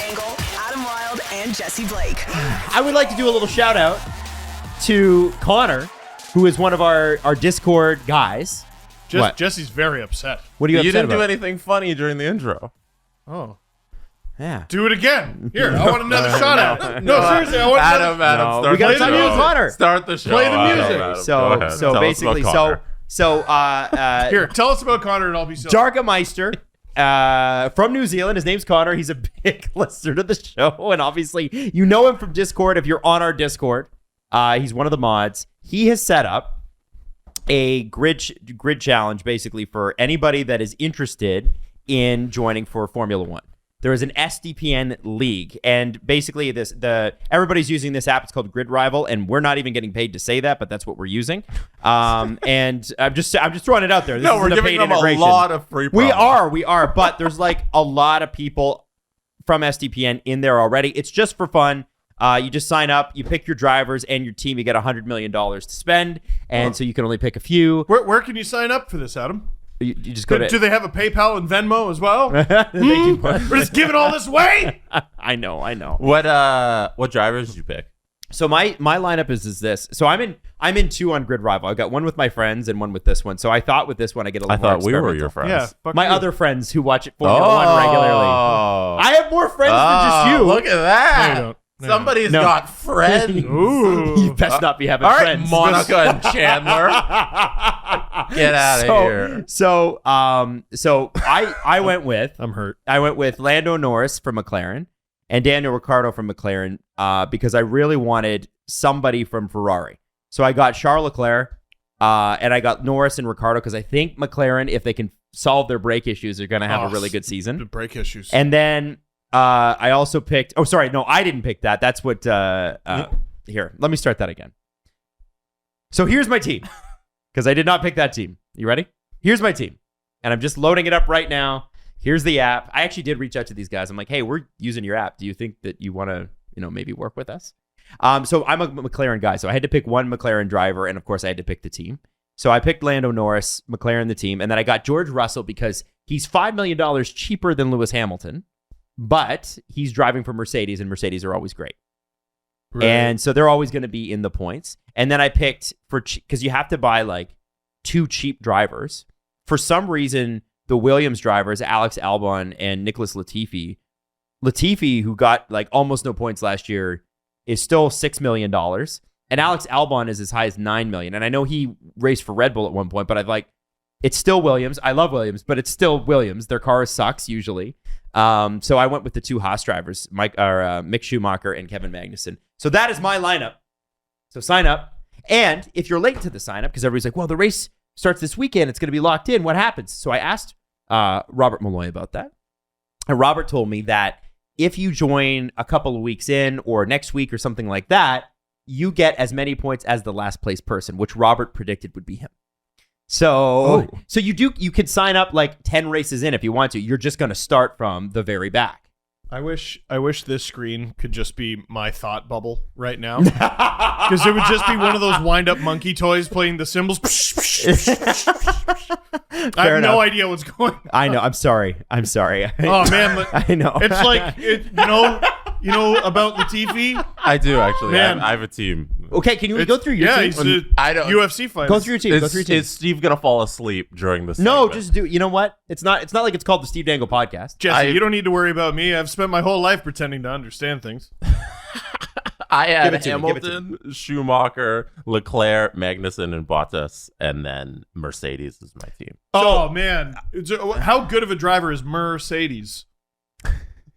Dangle, Adam Wilde, and Jesse Blake. I would like to do a little shout out to Connor, who is one of our Discord guys. What? Jesse's very upset. What are you upset You didn't about? do anything funny during the intro. Oh. Yeah. Do it again. Here, I want another shot at it. No, seriously, I want Adam, we gotta start talk the to show. Connor. Start the show. Play the music. Adam, go So ahead. Tell us basically, about Connor. Here, Here, tell us about Connor and I'll be silly. Dargameister, from New Zealand. His name's Connor. He's a big listener to the show, and obviously you know him from Discord. If you're on our Discord, he's one of the mods. He has set up a grid challenge, basically, for anybody that is interested in joining for Formula One. There is an SDPN league, and basically everybody's using this app. It's called Grid Rival, and we're not even getting paid to say that, but that's what we're using. And I'm just throwing it out there. This We're isn't giving them integration. a lot of free promo. We are, but there's like a lot of people from SDPN in there already. It's just for fun. You just sign up, you pick your drivers and your team. You get $100 million to spend, and so you can only pick a few. Where can you sign up for this, Adam? You just go to. Do they have a PayPal and Venmo as well? We're We're just giving all this away? I know. What drivers did you pick? So my lineup is this. So I'm in two on Grid Rival. I got one with my friends and one with this one. So I thought with this one I get a little more I thought we were experimental. your friends. Yeah. fuck My you. other friends who watch it Formula One regularly. I have more friends than just you. Look at that. No, you don't. No, you Somebody's No. got friends. Ooh. You best not be having All right, friends. Monica and Chandler. Get out of here. So I went with I'm hurt. I went with Lando Norris from McLaren and Daniel Ricciardo from McLaren because I really wanted somebody from Ferrari. So I got Charles Leclerc and I got Norris and Ricciardo because I think McLaren, if they can solve their brake issues, are going to have a really good The season. brake issues. And then I also picked. Oh, sorry, no, I didn't pick that. That's what. Here, let me start that again. So here's my team because I did not pick that team. You ready? Here's my team, and I'm just loading it up right now. Here's the app. I actually did reach out to these guys. I'm like, hey, we're using your app. Do you think that you want to, maybe work with us? So I'm a McLaren guy, so I had to pick one McLaren driver, and of course I had to pick the team. So I picked Lando Norris, McLaren the team, and then I got George Russell because he's $5 million cheaper than Lewis Hamilton, but he's driving for Mercedes, and Mercedes are always great. Right. And so they're always going to be in the points. And then I picked because you have to buy like two cheap drivers. For some reason, the Williams drivers, Alex Albon and Nicholas Latifi, who got like almost no points last year, is still $6 million. And Alex Albon is as high as $9 million. And I know he raced for Red Bull at one point, but it's still Williams. I love Williams, but it's still Williams. Their car sucks usually. So I went with the two Haas drivers, Mick Schumacher and Kevin Magnussen. So that is my lineup. So sign up. And if you're late to the sign up, because everybody's like, well, the race starts this weekend, it's going to be locked in. What happens? So I asked Robert Malloy about that. And Robert told me that if you join a couple of weeks in or next week or something like that, you get as many points as the last place person, which Robert predicted would be him. So you can sign up like 10 races in if you want to. You're just going to start from the very back. I wish this screen could just be my thought bubble right now. Because it would just be one of those wind-up monkey toys playing the cymbals. I have no idea what's going on. I know. I'm sorry. Oh, man. I know. It's like, you know about Latifi? I do, actually. Man. I have a team. Okay, can you go through your team? He's a I don't- UFC fighter. Go through your team. Is Steve going to fall asleep during this No, segment? just do. You know what? It's not like it's called the Steve Dangle Podcast. Jesse, you don't need to worry about me. I've spent my whole life pretending to understand things. I Give had it to me, give it to Hamilton, Schumacher, Leclerc, Magnussen, and Bottas, and then Mercedes is my team. Oh, man. How good of a driver is Mercedes?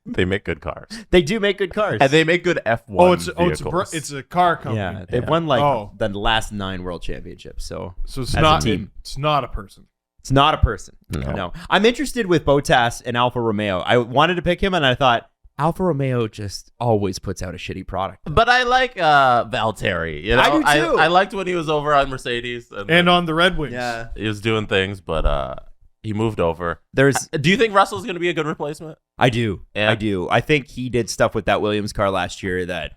They make good cars. They do make good cars. And they make good F1 vehicles. It's a car company. Yeah, they've won the last 9 world championships. So it's as a not team. It's not a person. It's not a person. No. I'm interested with Bottas and Alfa Romeo. I wanted to pick him, and I thought Alfa Romeo just always puts out a shitty product. But I like Valtteri. You know? I do too. I liked when he was over on Mercedes. And on the Red Wings. Yeah. He was doing things, but he moved over. Do you think Russell's going to be a good replacement? I do. Yeah. I do. I think he did stuff with that Williams car last year that,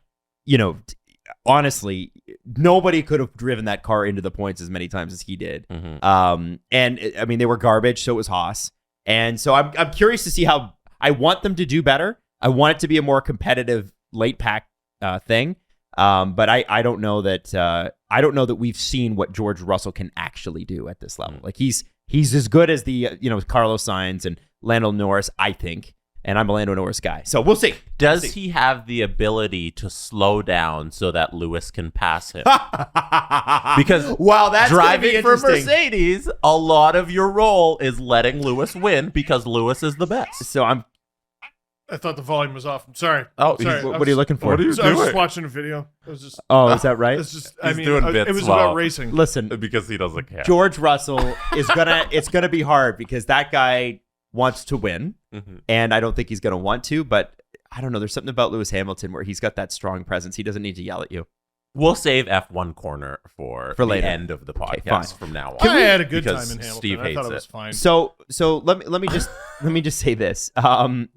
honestly, nobody could have driven that car into the points as many times as he did. Mm-hmm. And they were garbage, so it was Haas. And so I'm curious to see how I want them to do better. I want it to be a more competitive late pack thing. But I don't know that we've seen what George Russell can actually do at this level. Like he's as good as the Carlos Sainz and Lando Norris, I think. And I'm a Lando Norris guy, so we'll see. Does he have the ability to slow down so that Lewis can pass him? Because that's driving for Mercedes, a lot of your role is letting Lewis win because Lewis is the best. So I thought the volume was off. I'm sorry. Oh, sorry. What are you looking for? What are you I was doing? just watching a video. It was just. Oh, is that right? It's just. He's doing bits it was while- about racing. Listen, Because he doesn't care. George Russell is it's gonna be hard because that guy wants to win, and I don't think he's gonna want to. But I don't know. There's something about Lewis Hamilton where he's got that strong presence. He doesn't need to yell at you. We'll save F1 corner for the later. end of the podcast fine. from now on. I had a good because time in Hamilton. Steve I hates thought it was it. fine. So let me just say this. Before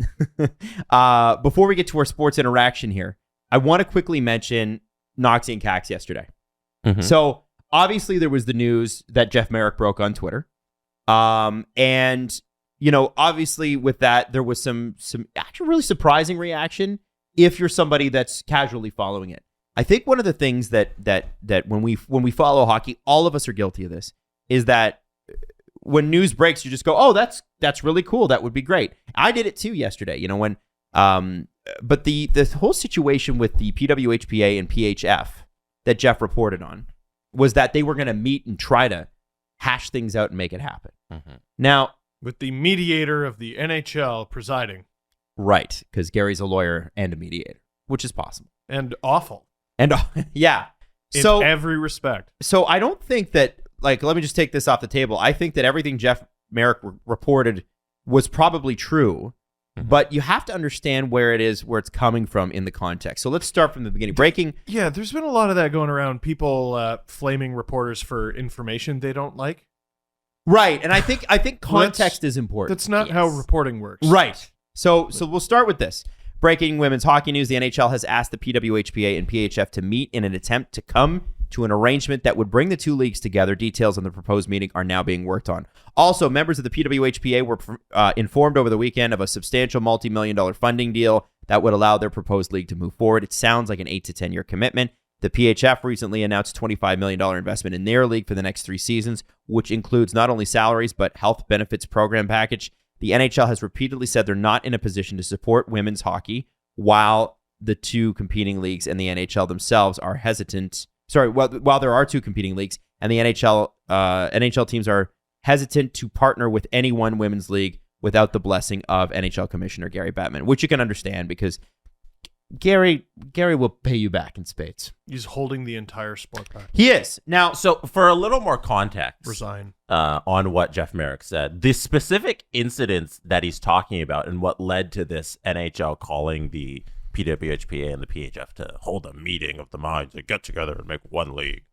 we get to our sports interaction here, I want to quickly mention Noxie and Cax yesterday. So obviously there was the news that Jeff Merrick broke on Twitter, and obviously with that there was some actually really surprising reaction if you're somebody that's casually following it. I think one of the things that when we follow hockey, all of us are guilty of this, is that when news breaks, you just go, "Oh, that's really cool. That would be great." I did it too yesterday. But the whole situation with the PWHPA and PHF that Jeff reported on was that they were going to meet and try to hash things out and make it happen. Now, with the mediator of the NHL presiding. Right, because Gary's a lawyer and a mediator, which is possible. And awful. And yeah. In So every respect. So I don't think that, let me just take this off the table. I think that everything Jeff Merrick reported was probably true, but you have to understand where it's coming from in the context. So let's start from the beginning. Breaking. Yeah, there's been a lot of that going around. People flaming reporters for information they don't like. Right, and I think context is important. That's not how reporting works. Right. So we'll start with this. Breaking women's hockey news, the NHL has asked the PWHPA and PHF to meet in an attempt to come to an arrangement that would bring the two leagues together. Details on the proposed meeting are now being worked on. Also, members of the PWHPA were informed over the weekend of a substantial multi-million-dollar funding deal that would allow their proposed league to move forward. It sounds like an 8 to 10 year commitment. The PHF recently announced a $25 million investment in their league for the next 3 seasons, which includes not only salaries, but health benefits program package. The NHL has repeatedly said they're not in a position to support women's hockey, while the two competing leagues and the NHL themselves are hesitant. While there are two competing leagues and the NHL teams are hesitant to partner with any one women's league without the blessing of NHL Commissioner Gary Bettman, which you can understand because Gary will pay you back in spades. He's holding the entire sport back. He is. Now, So for a little more context, Resign. on what Jeff Merrick said, the specific incidents that he's talking about and what led to this NHL calling the PWHPA and the PHF to hold a meeting of the minds and get together and make one league,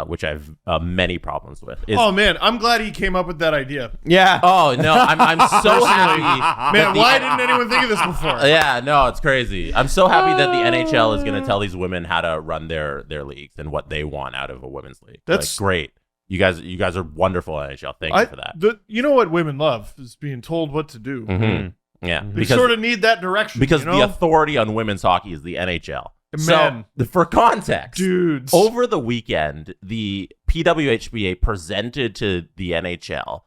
which I have many problems with. Oh man, I'm glad he came up with that idea. yeah. Oh no, I'm so happy. Man, why didn't anyone think of this before? Yeah, no, it's crazy. I'm so happy that the NHL is going to tell these women how to run their leagues and what they want out of a women's league. That's great. You guys are wonderful at NHL. Thank you for that. You know what women love is being told what to do. Yeah, They sort of need that direction. because you know? the authority on women's hockey is the NHL. Men. So, for context, Dudes. over the weekend, the PWHPA presented to the NHL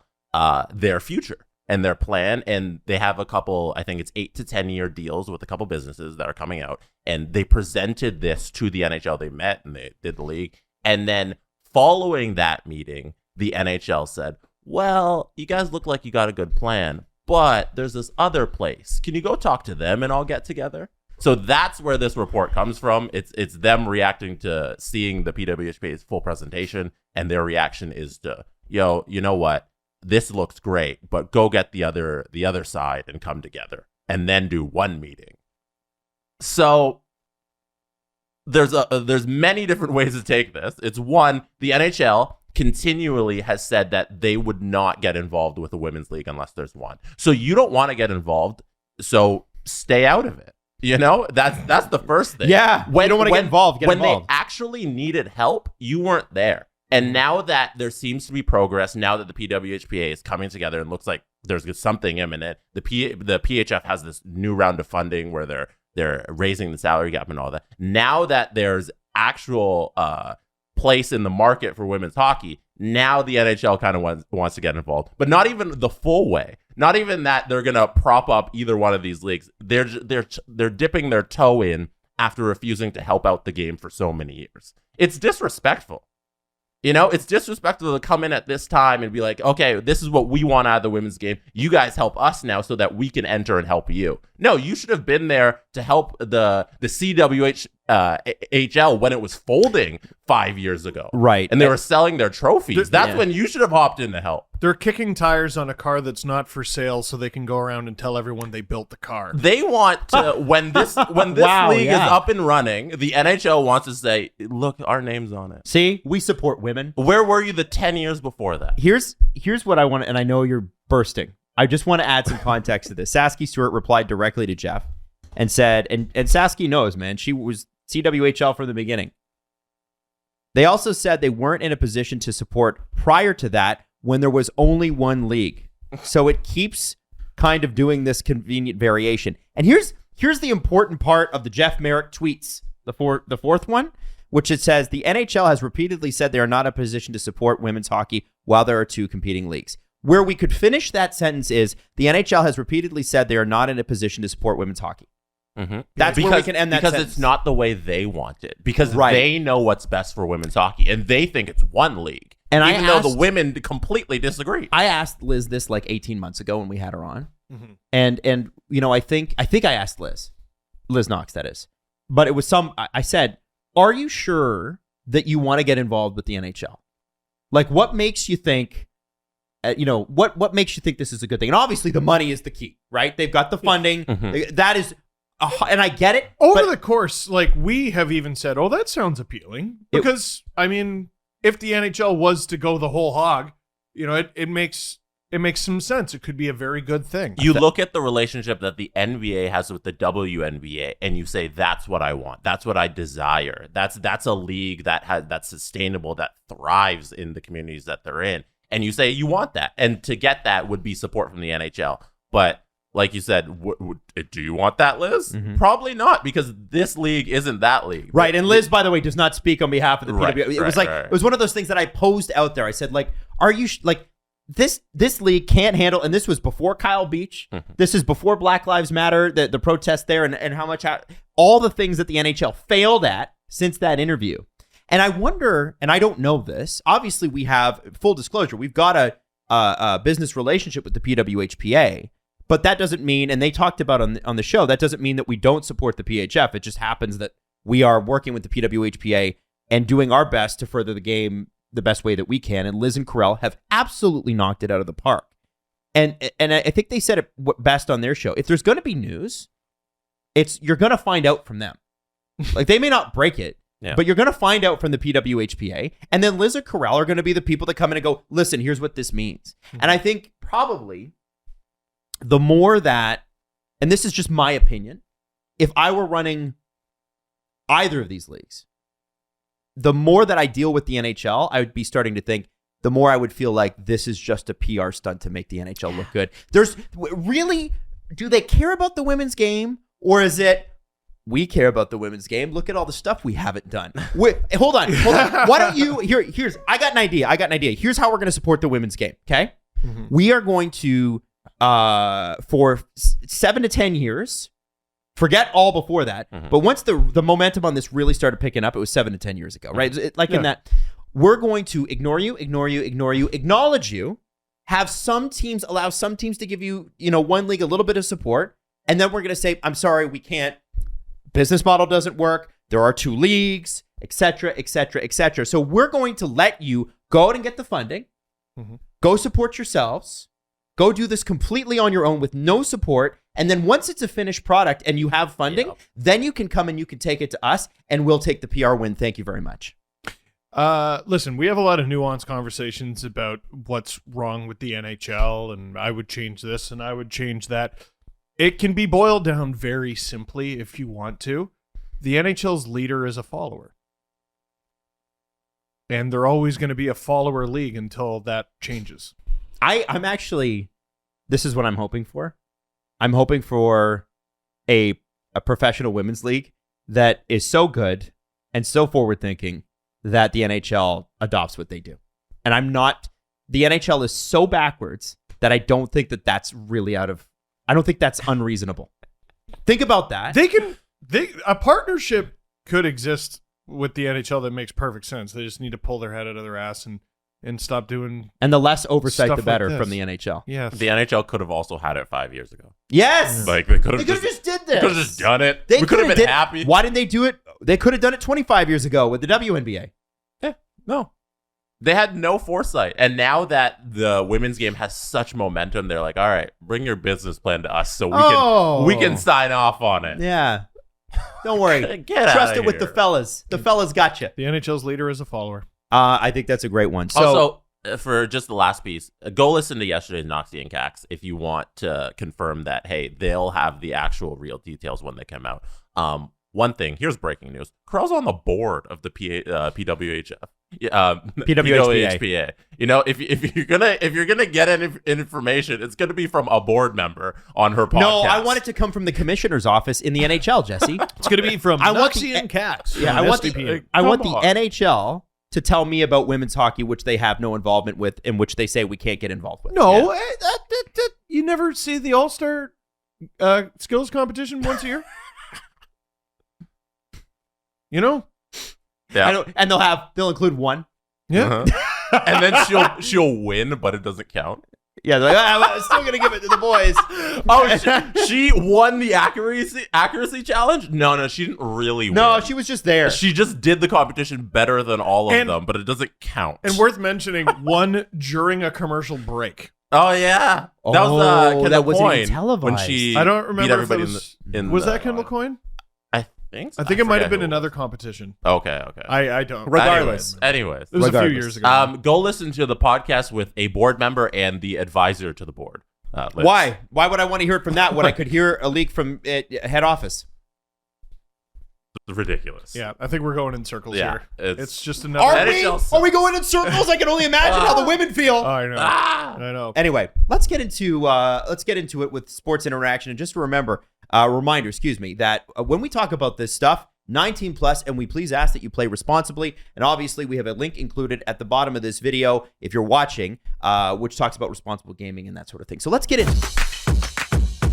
their future and their plan, and they have a couple, I think it's 8 to 10 year deals with a couple businesses that are coming out, and they presented this to the NHL. They met and they did the league, and then following that meeting, the NHL said, well, you guys look like you got a good plan, but there's this other place. Can you go talk to them and all get together? So that's where this report comes from. It's them reacting to seeing the PWHPA's full presentation, and their reaction is to, you know what? This looks great, but go get the other side and come together and then do one meeting. So there's many different ways to take this. It's one, the NHL continually has said that they would not get involved with a women's league unless there's one. So you don't want to get involved, so stay out of it. That's the first thing. Yeah. You don't want to get involved. When they actually needed help, you weren't there. And now that there seems to be progress, now that the PWHPA is coming together and looks like there's something imminent, the PHF has this new round of funding where they're raising the salary gap and all that. Now that there's actual place in the market for women's hockey, now the NHL kind of wants to get involved, but not even the full way. Not even that they're going to prop up either one of these leagues. They're dipping their toe in after refusing to help out the game for so many years. It's disrespectful. You know, it's disrespectful to come in at this time and be like, okay, this is what we want out of the women's game. You guys help us now so that we can enter and help you. No, you should have been there to help the CWHL when it was folding 5 years ago. Right. And they were selling their trophies. That's when you should have hopped in to help. They're kicking tires on a car that's not for sale so they can go around and tell everyone they built the car. They want to, when this league is up and running, the NHL wants to say, look, our name's on it. See, we support women. Where were you the 10 years before that? Here's what I want, and I know you're bursting. I just want to add some context to this. Sasky Stewart replied directly to Jeff and said, and Sasky knows, man, she was CWHL from the beginning. They also said they weren't in a position to support prior to that when there was only one league. So it keeps kind of doing this convenient variation. And here's the important part of the Jeff Merrick tweets, the fourth one, which it says, the NHL has repeatedly said they are not in a position to support women's hockey while there are two competing leagues. Where we could finish that sentence is, the NHL has repeatedly said they are not in a position to support women's hockey. Mm-hmm. That's where we can end that because sentence. It's not the way they want it. Because they know what's best for women's hockey, and they think it's one league. And even though the women completely disagree. I asked Liz this like 18 months ago when we had her on, and you know, I think I asked Liz Knox, that is, but it was I said, are you sure that you want to get involved with the NHL? Like, what makes you think? What makes you think this is a good thing? And obviously, the money is the key, right? They've got the funding. That is. And I get it. Over the course, like, we have even said, oh, that sounds appealing. Because, I mean, if the NHL was to go the whole hog, you know, it makes some sense. It could be a very good thing. You look at the relationship that the NBA has with the WNBA, and you say, that's what I want. That's what I desire. That's a league that's sustainable, that thrives in the communities that they're in. And you say you want that. And to get that would be support from the NHL. But like you said, do you want that, Liz? Probably not, because this league isn't that league. Right, and Liz, by the way, does not speak on behalf of the PWHPA. It was one of those things that I posed out there. I said, like, are you this league can't handle, and this was before Kyle Beach. This is before Black Lives Matter, the protest there, and how much all the things that the NHL failed at since that interview. And I wonder, and I don't know this. Obviously, we have full disclosure. We've got a business relationship with the PWHPA. But that doesn't mean, and they talked about on the show, that doesn't mean that we don't support the PHF. It just happens that we are working with the PWHPA and doing our best to further the game the best way that we can. And Liz and Carell have absolutely knocked it out of the park. And I think they said it best on their show. If there's going to be news, you're going to find out from them. Like, they may not break it, but you're going to find out from the PWHPA. And then Liz or Carell are going to be the people that come in and go, listen, here's what this means. And I think probably the more that, and this is just my opinion, if I were running either of these leagues, the more that I deal with the NHL, I would be starting to think, the more I would feel like this is just a PR stunt to make the NHL look good. Do they care about the women's game? Or is it, we care about the women's game. Look at all the stuff we haven't done. Hold on. Why don't you, here's, I got an idea. Here's how we're going to support the women's game, okay? We are going to, for 7 to 10 years, forget all before that, but once the momentum on this really started picking up, it was 7 to 10 years ago, right? In that, we're going to ignore you, acknowledge you, have some teams, allow some teams to give you, one league a little bit of support, and then we're going to say, I'm sorry, we can't, business model doesn't work, there are 2 leagues, etc., etc., etc. So we're going to let you go out and get the funding, go support yourselves, go do this completely on your own with no support. And then once it's a finished product and you have funding, then you can come and you can take it to us and we'll take the PR win. Thank you very much. Listen, we have a lot of nuanced conversations about what's wrong with the NHL, and I would change this and I would change that. It can be boiled down very simply if you want to. The NHL's leader is a follower. And they're always going to be a follower league until that changes. I'm actually, this is what I'm hoping for. I'm hoping for a professional women's league that is so good and so forward thinking that the NHL adopts what they do. And the NHL is so backwards that I don't think that that's really I don't think that's unreasonable. Think about that. A partnership could exist with the NHL that makes perfect sense. They just need to pull their head out of their ass and stop doing. And the less oversight, stuff the better like from the NHL. Yes. The NHL could have also had it 5 years ago. Yes. Like they could They have could have just did this. could have just done it. They We could have been did- happy. Why didn't they do it? They could have done it 25 years ago with the WNBA. No. They had no foresight. And now that the women's game has such momentum, they're like, all right, bring your business plan to us so we can sign off on it. Yeah. Don't worry. Get Trust outta it with the here. fellas. The fellas got you. The NHL's leader is a follower. I think that's a great one. So, Also, for just the last piece, go listen to yesterday's Noxie and Cax if you want to confirm that, hey, they'll have the actual real details when they come out. One thing, here's breaking news. Carl's on the board of the PWHF. PWHPA. You know, if you're gonna get any information, it's gonna be from a board member on her podcast. no, I want it to come from the commissioner's office in the NHL, Jesse. It's going to be from I want Noxie the- and Cax. Yeah, on I want SDPN. I want the Come on. NHL to tell me about women's hockey, which they have no involvement with, and which they say we can't get involved with. No, you never see the All-Star skills competition once a year? You know? Yeah. And they'll include one. Yeah. Uh-huh. And then she'll win, but it doesn't count. Yeah, they're like, I'm still gonna give it to the boys. Oh, she won the accuracy challenge? No, she didn't really win. No, she was just there. She just did the competition better than all of And- them, but it doesn't count. And worth mentioning, one during a commercial break. Oh yeah, that Oh, was Kendall that wasn't Coyne even televised. when she I don't remember beat everybody if it was, in was the, that Kendall Coyne? I think so. I think it might have forget been who it another competition. was. Okay. I don't. Regardless. Anyways. It was a few Regardless. years ago. Go listen to the podcast with a board member and the advisor to the board. Liz. Why? Why would I want to hear it from that when I could hear a leak from head office? It's ridiculous. Yeah, I think we're going in circles Yeah, here. it's- It's just another. Are we? NHL Are we going in circles? I can only imagine how the women feel. I know. Ah! I know. Anyway, let's get into it with sports interaction. And just to reminder, that when we talk about this stuff, 19 plus, and we please ask that you play responsibly. And obviously, we have a link included at the bottom of this video if you're watching, which talks about responsible gaming and that sort of thing. So let's get into it.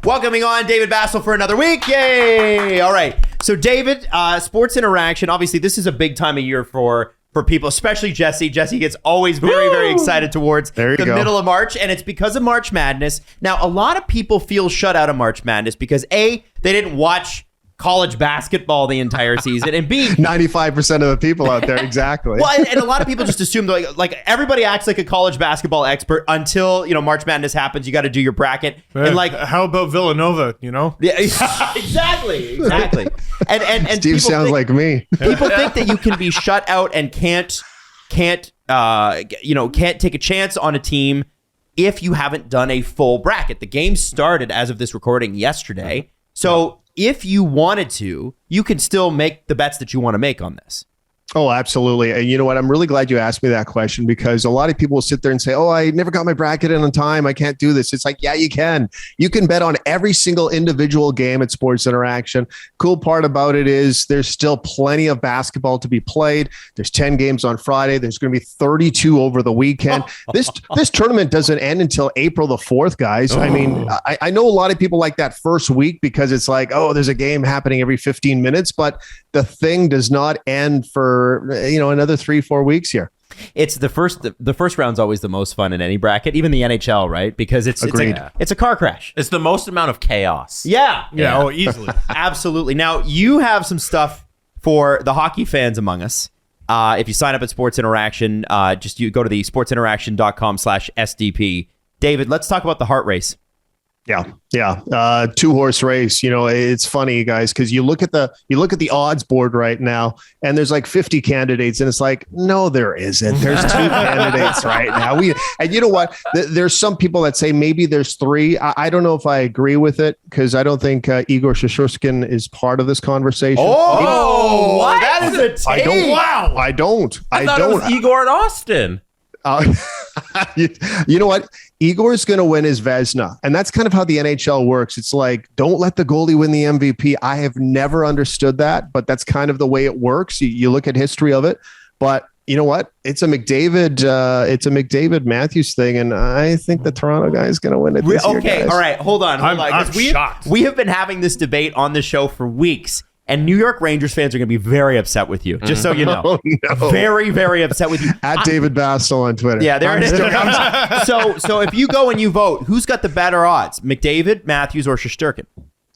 Welcoming on David Bassel for another week. Yay! All right. So David, sports interaction. Obviously, this is a big time of year for people, especially Jesse. Jesse gets always very, very excited towards the middle of March, and it's because of March Madness. Now, a lot of people feel shut out of March Madness because A, they didn't watch college basketball the entire season, and B, 95% of the people out there, exactly. well, and a lot of people just assume like everybody acts like a college basketball expert until March Madness happens. You got to do your bracket, and like how about Villanova? You know? yeah, exactly. And Steve people sounds think- like me. people think that you can be shut out and can't take a chance on a team if you haven't done a full bracket. The game started as of this recording yesterday, so if you wanted to, you can still make the bets that you want to make on this. Oh, absolutely. And you know what? I'm really glad you asked me that question, because a lot of people will sit there and say, oh, I never got my bracket in on time. I can't do this. It's like, yeah, you can. You can bet on every single individual game at Sports Interaction. Cool part about it is there's still plenty of basketball to be played. There's 10 games on Friday. There's going to be 32 over the weekend. This tournament doesn't end until April the 4th, guys. I mean, I know a lot of people like that first week because it's like, oh, there's a game happening every 15 minutes, but the thing does not end for another 3-4 weeks here. It's the first round's always the most fun in any bracket, even the NHL, right? Because it's a car crash. It's the most amount of chaos. Yeah. Oh, easily. Absolutely. Now, you have some stuff for the hockey fans among us. If you sign up at Sports Interaction, you go to the sportsinteraction.com/SDP. David, let's talk about the heart race. Yeah. 2-horse race. It's funny, guys, because you look at the odds board right now, and there's like 50 candidates, and it's like, no, there isn't. There's 2 candidates right now. And you know what? There's some people that say maybe there's 3. I don't know if I agree with it, because I don't think Igor Shesterkin is part of this conversation. Oh, what? That is the take. I don't. Wow. I don't. I thought it was Igor and Austin. You know what? Igor's going to win his Vezina. And that's kind of how the NHL works. It's like, don't let the goalie win the MVP. I have never understood that, but that's kind of the way it works. You look at history of it. But you know what? It's a McDavid Matthews thing. And I think the Toronto guy is going to win it this year, guys. All right. Hold on. I'm shocked. We have been having this debate on the show for weeks. And New York Rangers fans are going to be very upset with you, just so you know. Oh, no. Very, very upset with you. At David Bastel on Twitter. Yeah, there it is. So if you go and you vote, who's got the better odds, McDavid, Matthews, or Shesterkin?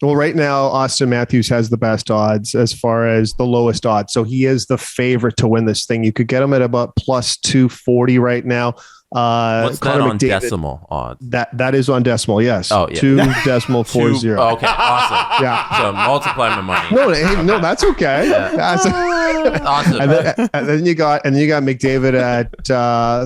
Well, right now, Austin Matthews has the best odds as far as the lowest odds. So he is the favorite to win this thing. You could get him at about plus 240 right now. What's that on McDavid, decimal odds? That is on decimal, yes. Oh, yeah. 2.40. Oh, okay, awesome. Yeah. So multiply my money. No, that's okay. That's Awesome. and then you got McDavid at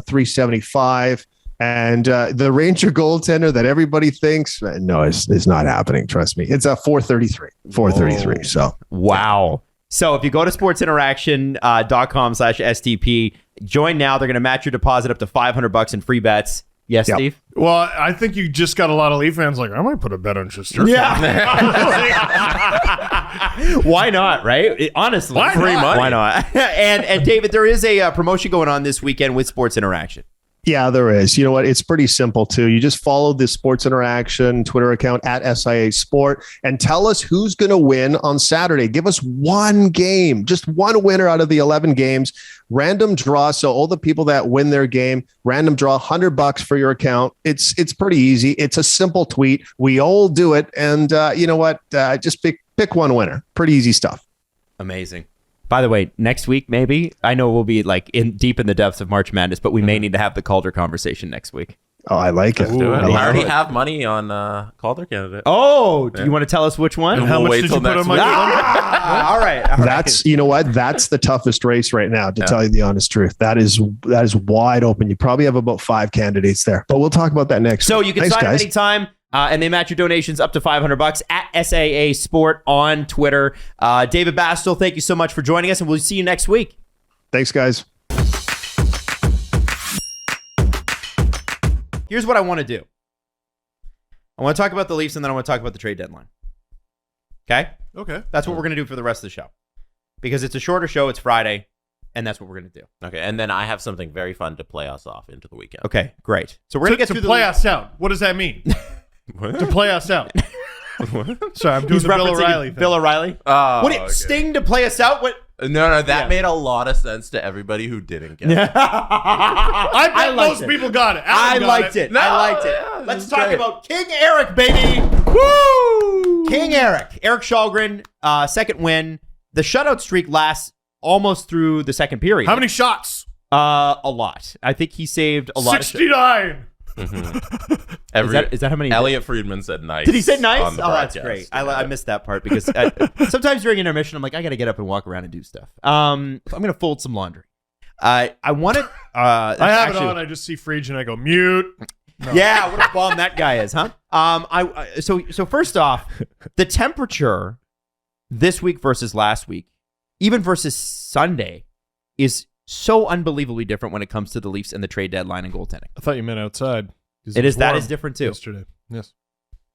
375. And the Ranger goaltender that everybody thinks, no, it's not happening. Trust me. It's a 433. 433. So wow. So if you go to sportsinteraction.com/STP, join now. They're going to match your deposit up to $500 in free bets. Yes, Yep. Steve? Well, I think you just got a lot of Leaf fans like, I might put a bet on Shesterkin. Yeah. Why not, right? Honestly. Why free not? money. Why not? and David, there is a promotion going on this weekend with Sports Interaction. yeah, there is. You know what? It's pretty simple too. You just follow the Sports Interaction Twitter account at SIA Sport and tell us who's going to win on Saturday. Give us one game, just one winner out of the 11 games. Random draw. So all the people that win their game, random draw, $100 for your account. It's pretty easy. It's a simple tweet. We all do it. And you know what? Just pick one winner. Pretty easy stuff. Amazing. By the way, next week, maybe, I know we'll be like deep in the depths of March Madness, but we may need to have the Calder conversation next week. Oh, I like it. Do it. I We love already it. have money on Calder candidate. Oh, do you want to tell us which one? And How we'll much wait did till you put next on my week. All right. That's, you know what? That's the toughest race right now, to tell you the honest truth. That is wide open. You probably have about 5 candidates there, but we'll talk about that next. So week. you can Thanks, sign up guys. anytime, and they match your donations up to $500 at SAA Sport on Twitter. David Bastel, thank you so much for joining us, and we'll see you next week. Thanks, guys. Here's what I want to do. I want to talk about the Leafs, and then I want to talk about the trade deadline. Okay? Okay. That's what we're going to do for the rest of the show. Because it's a shorter show, it's Friday, and that's what we're going to do. Okay, and then I have something very fun to play us off into the weekend. Okay, great. So we're going to get To through the play us out. What does that mean? To play us out. Sorry, I'm doing He's the Bill referencing O'Reilly thing. Bill O'Reilly? Oh, What did Sting to play us out? What? No, that Yeah. made a lot of sense to everybody who didn't get it. I bet liked most it. people got it. I Alan got liked it. No, I liked it. yeah, Let's it's talk great. about King Erik, baby. Woo! King Erik. Erik Källgren, second win. The shutout streak lasts almost through the second period. How many shots? A lot. I think he saved a lot. 69. Is that how many? Elliot Friedman said nice. Did he say nice? on the Oh, that's broadcast. great. I missed that part because sometimes during intermission, I'm like, I got to get up and walk around and do stuff. I'm going to fold some laundry. I want to. I have it on. I just see Frege and I go, mute. No. Yeah, what a bum that guy is, huh? So first off, the temperature this week versus last week, even versus Sunday, is so unbelievably different when it comes to the Leafs and the trade deadline and goaltending. I thought you meant outside. It is. That is different too. Yesterday. Yes.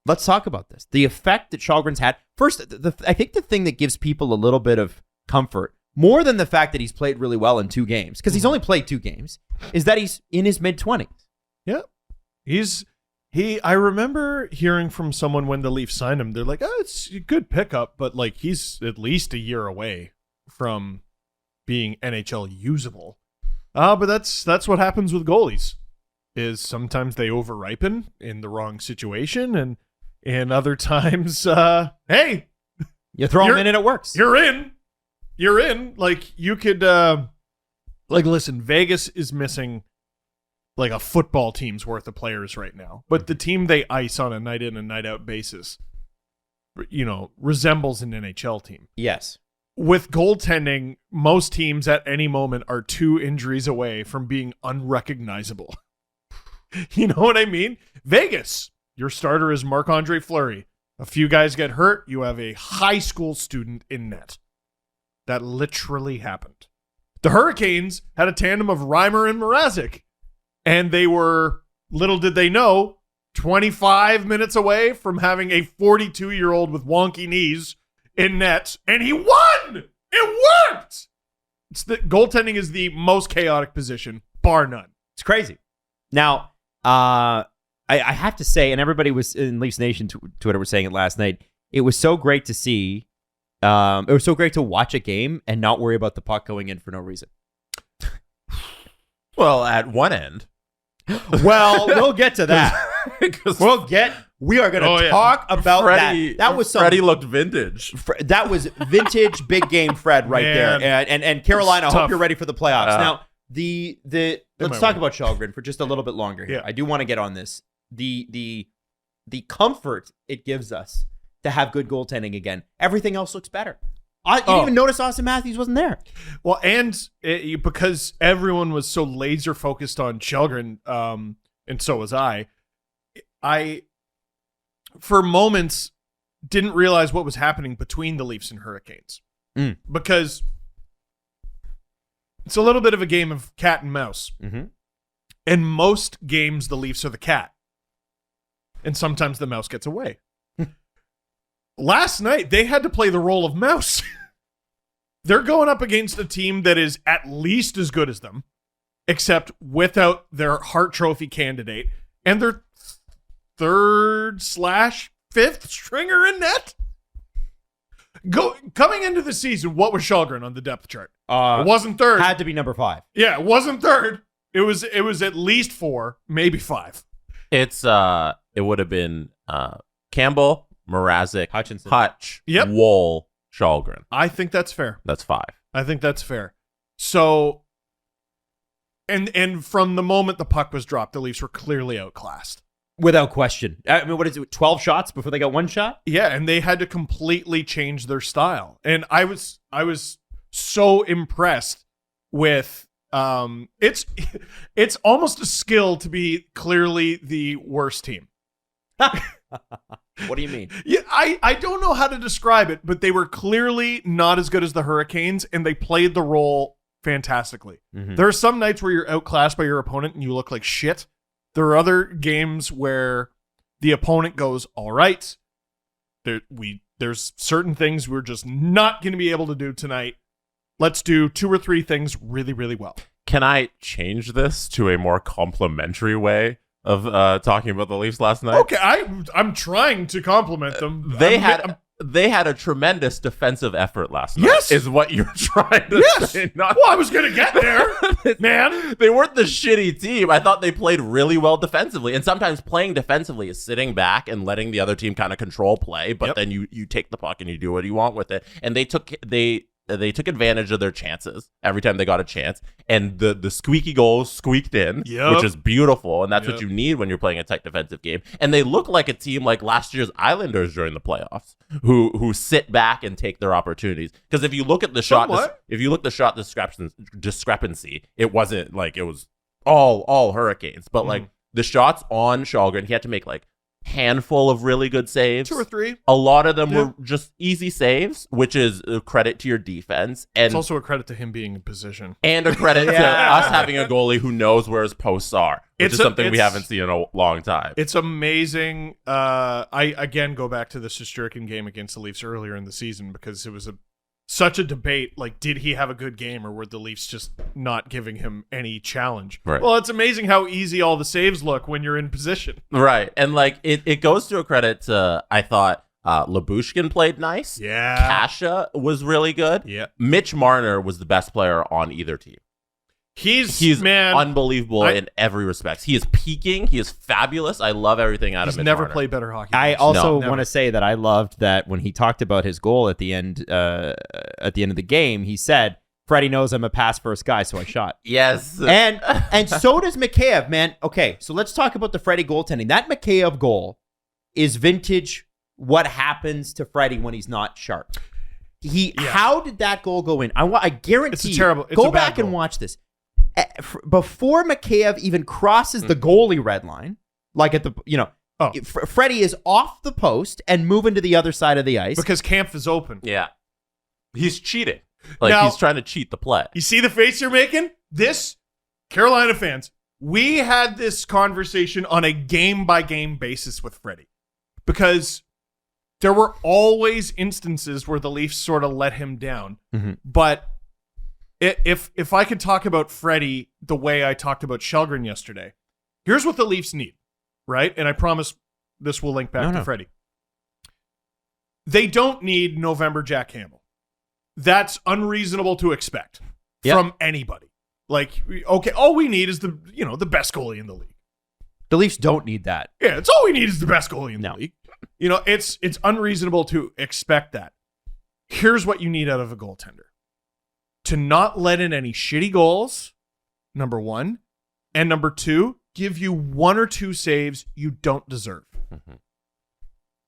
Let's talk about this. The effect that Källgren's had. First, I think the thing that gives people a little bit of comfort, more than the fact that he's played really well in 2 games, because he's only played 2 games, is that he's in his mid-20s. Yeah. I remember hearing from someone when the Leafs signed him, they're like, oh, it's a good pickup, but like he's at least a year away from being NHL usable. But that's what happens with goalies, is sometimes they over-ripen in the wrong situation, and other times, hey, You throw him in and it works. you're in. Like, you could, listen, Vegas is missing like a football team's worth of players right now. But the team they ice on a night in and night out basis, resembles an NHL team. Yes. With goaltending, most teams at any moment are 2 injuries away from being unrecognizable. You know what I mean? Vegas, your starter is Marc-Andre Fleury. A few guys get hurt, you have a high school student in net. That literally happened. The Hurricanes had a tandem of Reimer and Mrazek, and they were, little did they know, 25 minutes away from having a 42-year-old with wonky knees in net, and he won! It worked! Goaltending is the most chaotic position, bar none. It's crazy. Now, I have to say, and everybody was in Leafs Nation Twitter was saying it last night, it was so great to see. It was so great to watch a game and not worry about the puck going in for no reason. Well, at one end. Well, we'll get to that. We are going to talk about Freddie, that. That was some, Freddie looked vintage. That was vintage big game Fred right there. And Carolina, I hope you're ready for the playoffs. Now, let's talk about Källgren for just a little bit longer here. Yeah. I do want to get on this. The comfort it gives us to have good goaltending again. Everything else looks better. You didn't even notice Austin Matthews wasn't there. Well, because everyone was so laser focused on Källgren, and so was I for moments didn't realize what was happening between the Leafs and Hurricanes. Because it's a little bit of a game of cat and mouse. Mm-hmm. In most games, the Leafs are the cat. And sometimes the mouse gets away. Last night, they had to play the role of mouse. They're going up against a team that is at least as good as them, except without their Hart Trophy candidate and their 3rd/5th stringer in net. Coming into the season, what was Källgren on the depth chart? It wasn't 3rd. Had to be number 5. Yeah, it wasn't 3rd. It was at least 4, maybe 5. It would have been Campbell, Mrazek, Hutchinson, Hutch, Yep. Woll, Källgren. I think that's fair. That's 5. I think that's fair. So, and from the moment the puck was dropped, the Leafs were clearly outclassed. Without question. I mean, what is it, 12 shots before they got 1 shot? Yeah, and they had to completely change their style. And I was so impressed with it's almost a skill to be clearly the worst team. What do you mean? Yeah, I don't know how to describe it, but they were clearly not as good as the Hurricanes, and they played the role fantastically. Mm-hmm. There are some nights where you're outclassed by your opponent and you look like shit. There are other games where the opponent goes, all right, there's certain things we're just not going to be able to do tonight. Let's do 2 or 3 things really, really well. Can I change this to a more complimentary way of talking about the Leafs last night? Okay, I'm trying to compliment them. They had a tremendous defensive effort last night. Yes, is what you're trying to say. Well, I was gonna get there, man. They weren't the shitty team. I thought they played really well defensively, and sometimes playing defensively is sitting back and letting the other team kind of control play. But then you take the puck and you do what you want with it. And they took advantage of their chances every time they got a chance, and the squeaky goals squeaked in, which is beautiful, and that's what you need when you're playing a tight defensive game. And they look like a team like last year's Islanders during the playoffs, who sit back and take their opportunities. Because if you look at the shot, discrepancy, it wasn't like it was all Hurricanes, but like the shots on Källgren, he had to make like handful of really good saves, 2 or 3. A lot of them were just easy saves, which is a credit to your defense, and it's also a credit to him being in position, and a credit to us having a goalie who knows where his posts are, which is something we haven't seen in a long time. It's amazing. I again go back to the Shesterkin game against the Leafs earlier in the season, because it was such a debate. Like, did he have a good game, or were the Leafs just not giving him any challenge? Right. Well, it's amazing how easy all the saves look when you're in position. Right. And like it goes to a credit to, I thought Lyubushkin played nice. Yeah. Kasha was really good. Yeah. Mitch Marner was the best player on either team. He's unbelievable in every respect. He is peaking. He is fabulous. I love everything out of Mitch never Marner. played better hockey. I also want to say that I loved that when he talked about his goal at the end of the game, he said, Freddie knows I'm a pass first guy, so I shot. Yes. And so does Mikheyev, man. Okay, so let's talk about the Freddie goaltending. That Mikheyev goal is vintage what happens to Freddie when he's not sharp. How did that goal go in? I guarantee go back and watch this. Before Mikheyev even crosses the goalie red line, like at the, Freddie is off the post and moving to the other side of the ice. Because Kampf is open. Yeah. He's cheating. Like Now- he's trying to cheat the play. You see the face you're making? This, Carolina fans, we had this conversation on a game-by-game basis with Freddie because there were always instances where the Leafs sort of let him down. Mhm. But if I could talk about Freddie the way I talked about Källgren yesterday, here's what the Leafs need, right? And I promise this will link back to Freddie. They don't need November Jack Campbell. That's unreasonable to expect from anybody. Like, okay, all we need is the best goalie in the league. The Leafs don't need that. Yeah, it's all we need is the best goalie in the league. It's unreasonable to expect that. Here's what you need out of a goaltender. To not let in any shitty goals, number one. And number two, give you one or two saves you don't deserve. Mm-hmm.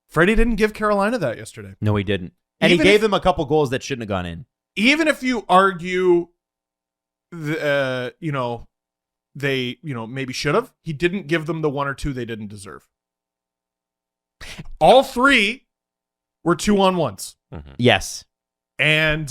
Freddie didn't give Carolina that yesterday. No, he didn't. And Even he gave if- them a couple goals that shouldn't have gone in. Even if you argue, they maybe should have, he didn't give them the one or two they didn't deserve. All three were 2-on-1s. Mm-hmm. Yes. And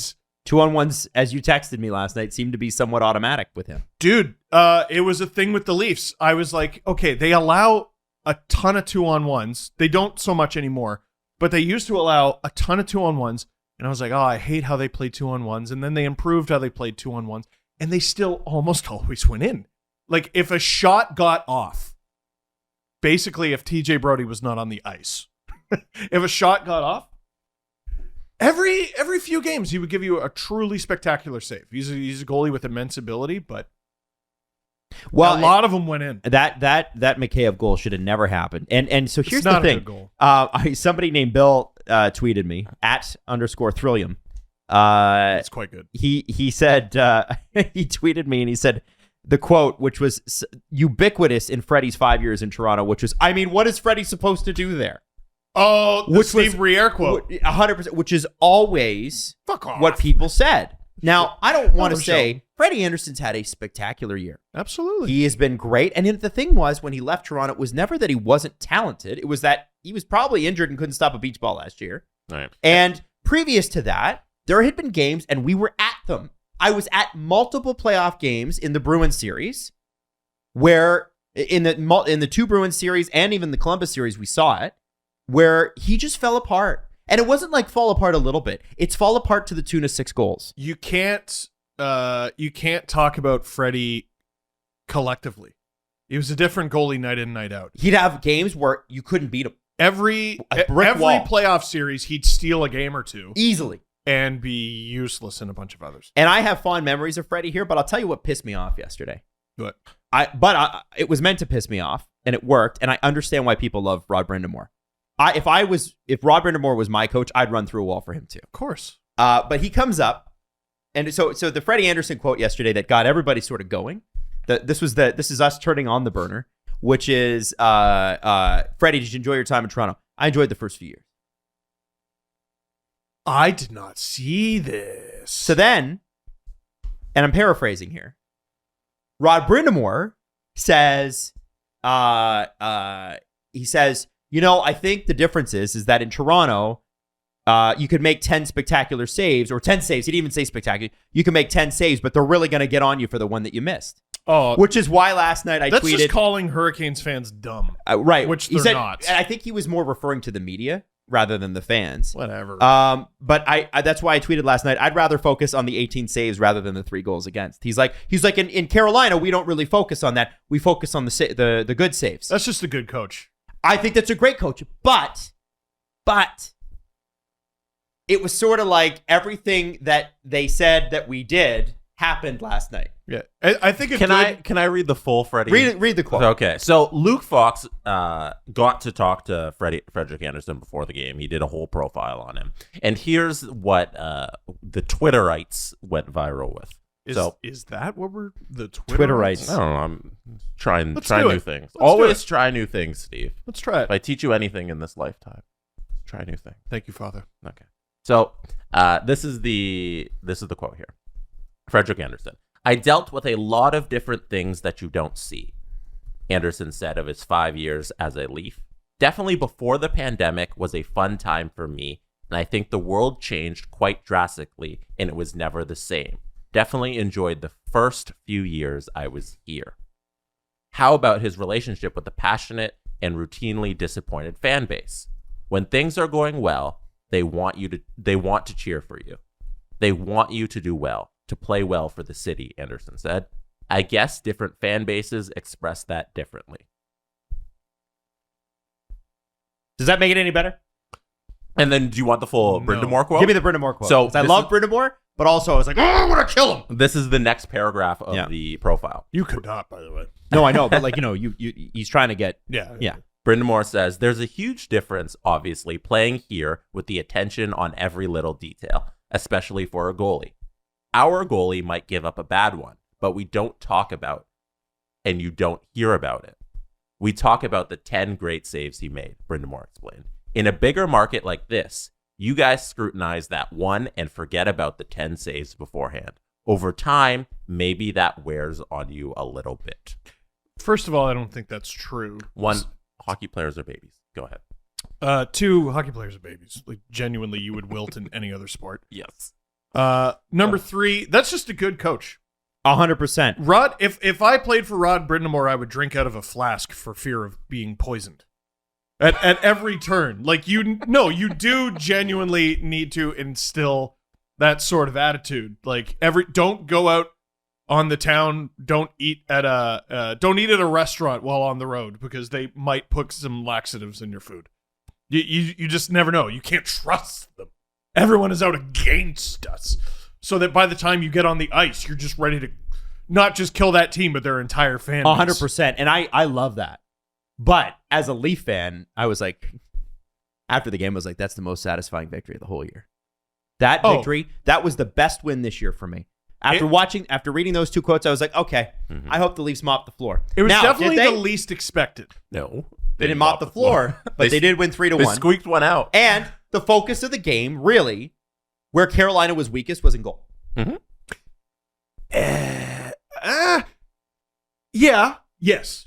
2-on-1s, as you texted me last night, seemed to be somewhat automatic with him. dude, it was a thing with the Leafs. I was like, okay, they allow a ton of 2-on-1s. They don't so much anymore, but they used to allow a ton of 2-on-1s. And I was like, oh, I hate how they play 2-on-1s. And then they improved how they played 2-on-1s. And they still almost always went in. Like, if a shot got off, basically if TJ Brody was not on the ice, if a shot got off, every few games he would give you a truly spectacular save. He's a goalie with immense ability, but a lot of them went in. That Mikheyev goal should have never happened. And so here's It's not the a thing. good goal. Somebody named Bill tweeted me @_Thrillium. It's quite good. He said he tweeted me and he said the quote, which was ubiquitous in Freddie's 5 years in Toronto, which was, I mean, what is Freddie supposed to do there? Oh, the Steve Briere quote. 100%, which is always Fuck off. what people said. Now, I don't want to Oh, say sure. Freddie Anderson's had a spectacular year. Absolutely. He has been great. And the thing was, when he left Toronto, it was never that he wasn't talented. It was that he was probably injured and couldn't stop a beach ball last year. Right. And previous to that, there had been games, and we were at them. I was at multiple playoff games in the Bruins series, where in the two Bruins series and even the Columbus series, we saw it, where he just fell apart. And it wasn't like fall apart a little bit. It's fall apart to the tune of 6 goals. You can't talk about Freddie collectively. He was a different goalie night in, night out. He'd have games where you couldn't beat him Every brick wall. playoff series, he'd steal a game or two easily. and be useless in a bunch of others. And I have fond memories of Freddie here, but I'll tell you what pissed me off yesterday. But It was meant to piss me off, and it worked, and I understand why people love Rod Brindamore. If Rod Brindamore was my coach, I'd run through a wall for him too. of course, But he comes up, and so the Freddie Anderson quote yesterday that got everybody sort of going. This is us turning on the burner, which is Freddie, did you enjoy your time in Toronto? I enjoyed the first few years. I did not see this. So then, and I'm paraphrasing here, Rod Brindamore says, he says, I think the difference is that in Toronto, you could make 10 spectacular saves, or 10 saves. He didn't even say spectacular. You can make 10 saves, but they're really going to get on you for the one that you missed. Oh, Which is why last night I that's tweeted. just calling Hurricanes fans dumb. Right. Which he they're said, not. And I think he was more referring to the media rather than the fans. Whatever. But I that's why I tweeted last night, I'd rather focus on the 18 saves rather than the 3 goals against. He's like in Carolina, we don't really focus on that. We focus on the good saves. That's just a good coach. I think that's a great coach, but it was sort of like everything that they said that we did happened last night. Yeah, I think. Can I read the full Freddie? Read the quote. Okay, so Luke Fox got to talk to Frederick Anderson before the game. He did a whole profile on him, and here's what the Twitterites went viral with. Is that what we're the Twitterites? I don't know. I'm try do new it. things. Let's Always do it. try new things, Steve. Let's try If it. I teach you anything in this lifetime, try new things. Thank you, Father. Okay. So this is the quote here. Frederick Anderson. I dealt with a lot of different things that you don't see, Anderson said of his 5 years as a Leaf. Definitely before the pandemic was a fun time for me, and I think the world changed quite drastically, and it was never the same. Definitely enjoyed the first few years I was here. How about his relationship with the passionate and routinely disappointed fan base? When things are going well, they want to cheer for you. They want you to do well, to play well for the city, Anderson said. I guess different fan bases express that differently. Does that make it any better? And then do you want the full Brindamore quote? Give me the Brindamore quote. So I love Brindamore, but also I was like, oh, I want to kill him. This is the next paragraph of the profile. You could not, by the way. No, I know, but like, he's trying to get. Yeah. Brindamore says, there's a huge difference, obviously, playing here with the attention on every little detail, especially for a goalie. Our goalie might give up a bad one, but we don't talk about and you don't hear about it. We talk about the 10 great saves he made, Brindamore explained. In a bigger market like this, you guys scrutinize that one and forget about the 10 saves beforehand. Over time, maybe that wears on you a little bit. First of all, I don't think that's true. One, hockey players are babies. Go ahead. Two, hockey players are babies. Like, genuinely, you would wilt in any other sport. Yes. Number three, that's just a good coach. 100%. Rod, if I played for Rod Brindamore, I would drink out of a flask for fear of being poisoned. At every turn. Like, you do genuinely need to instill that sort of attitude. Like, don't go out on the town, don't eat at a restaurant while on the road because they might put some laxatives in your food. You just never know. You can't trust them. Everyone is out against us. So that by the time you get on the ice, you're just ready to not just kill that team, but their entire fan base. 100%. And I love that. But as a Leaf fan, I was like, after the game, I was like, that's the most satisfying victory of the whole year. That victory, that was the best win this year for me. After reading those two quotes, I was like, okay, I hope the Leafs mop the floor. It was definitely the least expected. No. They didn't mop the floor, but they did win 3-1. They squeaked one out. And the focus of the game, really, where Carolina was weakest, was in goal. Mm-hmm. Yes.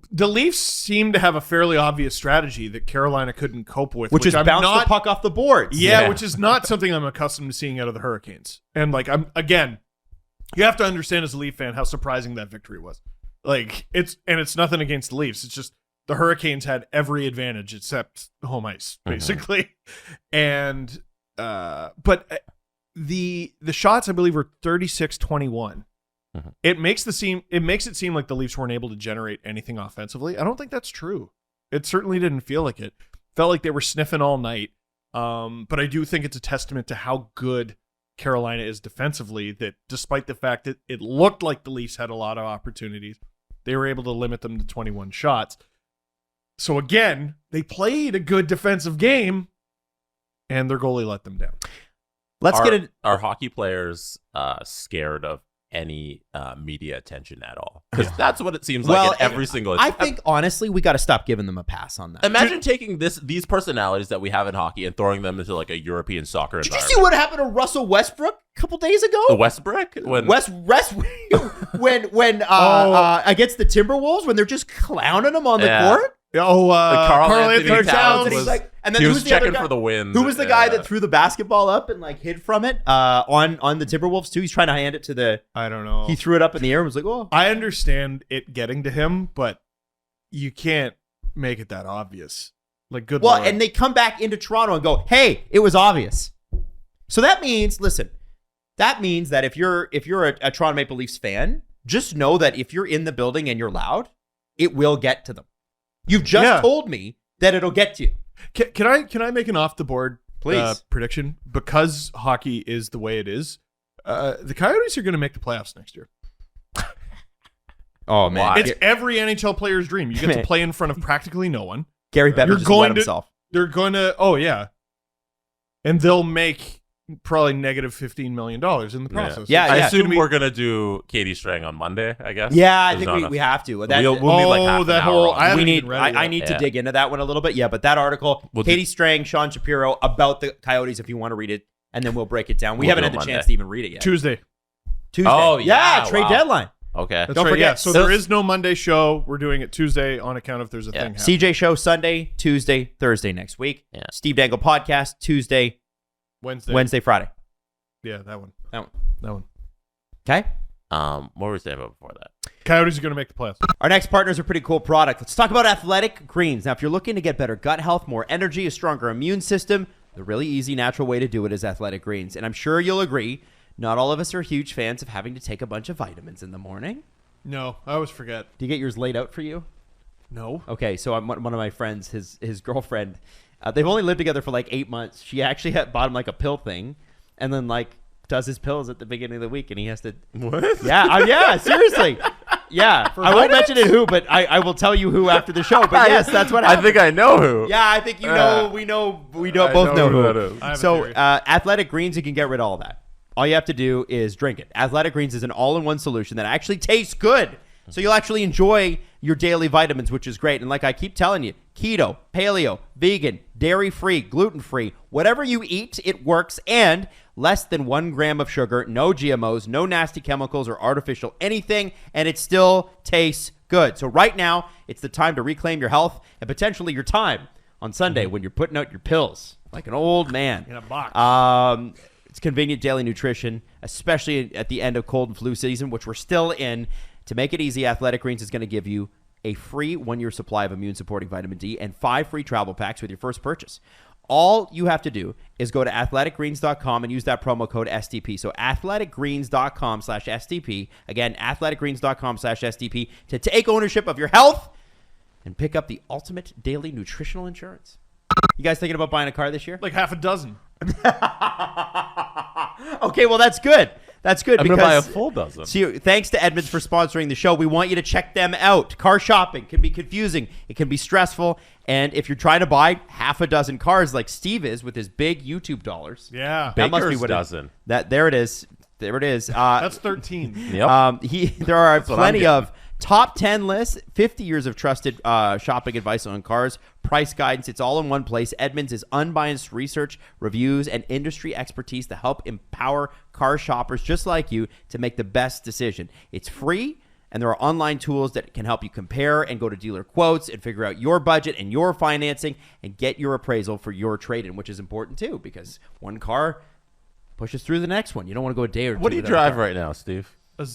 The Leafs seem to have a fairly obvious strategy that Carolina couldn't cope with. Which is bounce the puck off the boards. Yeah, which is not something I'm accustomed to seeing out of the Hurricanes. And like, you have to understand as a Leaf fan how surprising that victory was. Like, it's nothing against the Leafs. It's just the Hurricanes had every advantage except home ice, basically. And but the shots, I believe, were 36-21. It makes it seem like the Leafs weren't able to generate anything offensively. I don't think that's true. It certainly didn't feel like it. Felt like they were sniffing all night. But I do think it's a testament to how good Carolina is defensively, that despite the fact that it looked like the Leafs had a lot of opportunities, they were able to limit them to 21 shots. So again, they played a good defensive game, and their goalie let them down. Are hockey players scared of any media attention at all? Because that's what it seems like in every single. I think honestly, we got to stop giving them a pass on that. Imagine taking these personalities that we have in hockey and throwing them into like a European soccer Did environment. you see what happened to Russell Westbrook a couple days ago? The Westbrook when against the Timberwolves when they're just clowning him on the court. Karl-Anthony Towns. And he's like, and then he who was the other checking guy? for the wind. Who was the guy that threw the basketball up and like hid from it on the Timberwolves too? He's trying to hand it to the. I don't know. He threw it up in the air and was like, "Oh." I understand it getting to him, but you can't make it that obvious. Like, good. Well, Lord. and they come back into Toronto and go, "Hey, it was obvious." So that means, listen, that means that if you're a Toronto Maple Leafs fan, just know that if you're in the building and you're loud, it will get to them. You've just told me that it'll get to you. Can I make an off the board prediction? Because hockey is the way it is, the Coyotes are going to make the playoffs next year. Oh man, it's every NHL player's dream. You get to play in front of practically no one. Gary Bettman just wet himself. They're going to. Oh yeah, and they'll make probably negative $15 million in the process. Yeah, I assume we're gonna do Katie Strang on Monday, I guess. Yeah, I think we have to. We'll need like half an hour. I need to dig into that one a little bit. Yeah, but that article, Katie Strang, Sean Shapiro about the Coyotes, if you want to read it, and then we'll break it down. We haven't had the chance to even read it yet. Tuesday. Oh yeah, trade deadline. Okay. Don't forget. Yeah. So there is no Monday show. We're doing it Tuesday on account if there's a thing happening. CJ show Sunday, Tuesday, Thursday next week. Yeah. Steve Dangle Podcast Tuesday, Wednesday, Friday. Yeah, that one. Okay. What were we saying about before that? Coyotes are going to make the playoffs. Our next partner is a pretty cool product. Let's talk about Athletic Greens. Now, if you're looking to get better gut health, more energy, a stronger immune system, the really easy, natural way to do it is Athletic Greens. And I'm sure you'll agree, not all of us are huge fans of having to take a bunch of vitamins in the morning. No, I always forget. Do you get yours laid out for you? No. Okay, so one of my friends, his girlfriend, they've only lived together for like 8 months. She actually bought him like a pill thing, and then like does his pills at the beginning of the week, and he has to. What? Yeah, seriously. Yeah, I won't mention it who, but I will tell you who after the show. But yes, that's what happened. I think I know who. Yeah, I think you know. We both know who that is. So Athletic Greens, you can get rid of all that. All you have to do is drink it. Athletic Greens is an all-in-one solution that actually tastes good. So you'll actually enjoy your daily vitamins, which is great. And like I keep telling you, keto, paleo, vegan, dairy-free, gluten-free, whatever you eat, it works. And less than 1 gram of sugar, no GMOs, no nasty chemicals or artificial anything, and it still tastes good. So right now, it's the time to reclaim your health and potentially your time on Sunday when you're putting out your pills like an old man. In a box. It's convenient daily nutrition, especially at the end of cold and flu season, which we're still in. To make it easy, Athletic Greens is going to give you a free 1-year supply of immune-supporting vitamin D and 5 free travel packs with your first purchase. All you have to do is go to athleticgreens.com and use that promo code STP. So athleticgreens.com/STP. Again, athleticgreens.com/STP to take ownership of your health and pick up the ultimate daily nutritional insurance. You guys thinking about buying a car this year? Like half a dozen. Okay, well, that's good. That's good. I'm going to buy a full dozen. See, thanks to Edmunds for sponsoring the show. We want you to check them out. Car shopping can be confusing. It can be stressful. And if you're trying to buy half a dozen cars like Steve is with his big YouTube dollars. Yeah. That must be Baker's what dozen. There it is. There it is. That's 13. Yep. There are what I'm plenty getting. of top 10 lists, 50 years of trusted shopping advice on cars, price guidance. It's all in one place. Edmunds is unbiased research, reviews, and industry expertise to help empower car shoppers just like you to make the best decision. It's free, and there are online tools that can help you compare and go to dealer quotes and figure out your budget and your financing and get your appraisal for your trade-in, which is important too because one car pushes through the next one. You don't want to go a day or two. What do you without a drive car. right now, Steve? A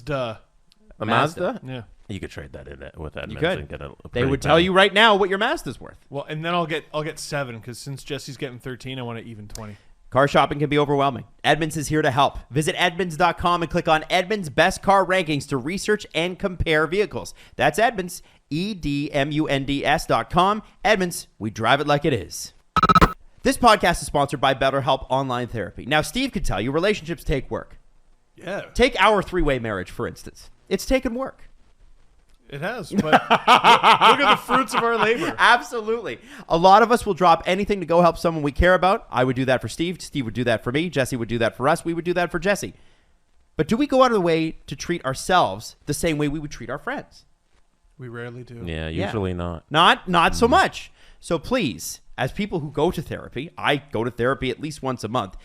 Mazda? Yeah. You could trade that in with that. You could. Get a They pretty would tell penny. you right now what your Mazda's worth. Well, and then I'll get 7 because since Jesse's getting 13, I want to even 20. Car shopping can be overwhelming. Edmunds is here to help. Visit Edmunds.com and click on Edmunds Best Car Rankings to research and compare vehicles. That's Edmunds, EDMUNDS.com. Edmunds, we drive it like it is. This podcast is sponsored by BetterHelp Online Therapy. Now, Steve could tell you relationships take work. Yeah. Take our 3-way marriage, for instance. It's taken work. It has, but look at the fruits of our labor. Absolutely. A lot of us will drop anything to go help someone we care about. I would do that for Steve. Steve would do that for me. Jesse would do that for us. We would do that for Jesse. But do we go out of the way to treat ourselves the same way we would treat our friends? We rarely do. Yeah, usually not. Not so much. So please, as people who go to therapy, I go to therapy at least once a month.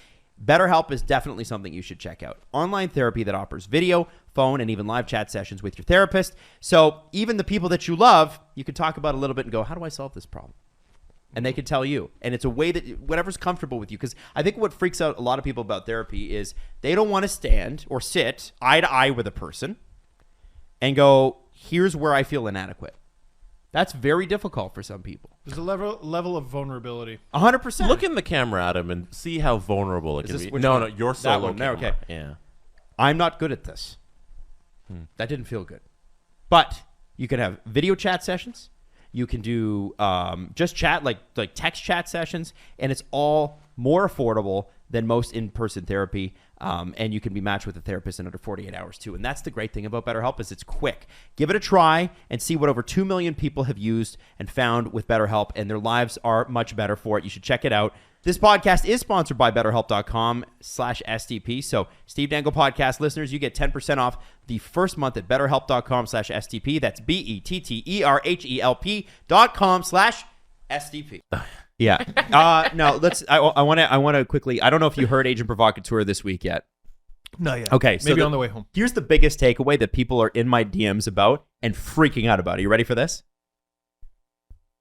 BetterHelp is definitely something you should check out. Online therapy that offers video, phone, and even live chat sessions with your therapist. So even the people that you love, you can talk about a little bit and go, how do I solve this problem? And they can tell you. And it's a way that whatever's comfortable with you. Because I think what freaks out a lot of people about therapy is they don't want to stand or sit eye to eye with a person and go, here's where I feel inadequate. That's very difficult for some people. There's a level of vulnerability. 100%. Look in the camera at him and see how vulnerable it Is can this be. which No, one? your That solo one there, camera. okay. Yeah. I'm not good at this. That didn't feel good. But you can have video chat sessions. You can do just chat, like text chat sessions, and it's all more affordable than most in-person therapy. And you can be matched with a therapist in under 48 hours too. And that's the great thing about BetterHelp is it's quick. Give it a try and see what over 2 million people have used and found with BetterHelp, and their lives are much better for it. You should check it out. This podcast is sponsored by BetterHelp.com/STP. So Steve Dangle Podcast listeners, you get 10% off the first month at BetterHelp.com/STP. That's BetterHelp.com/STP. Yeah. No, let's. I want to quickly. I don't know if you heard Agent Provocateur this week yet. Not yet. Okay, Maybe on the way home. Here's the biggest takeaway that people are in my DMs about and freaking out about. Are you ready for this?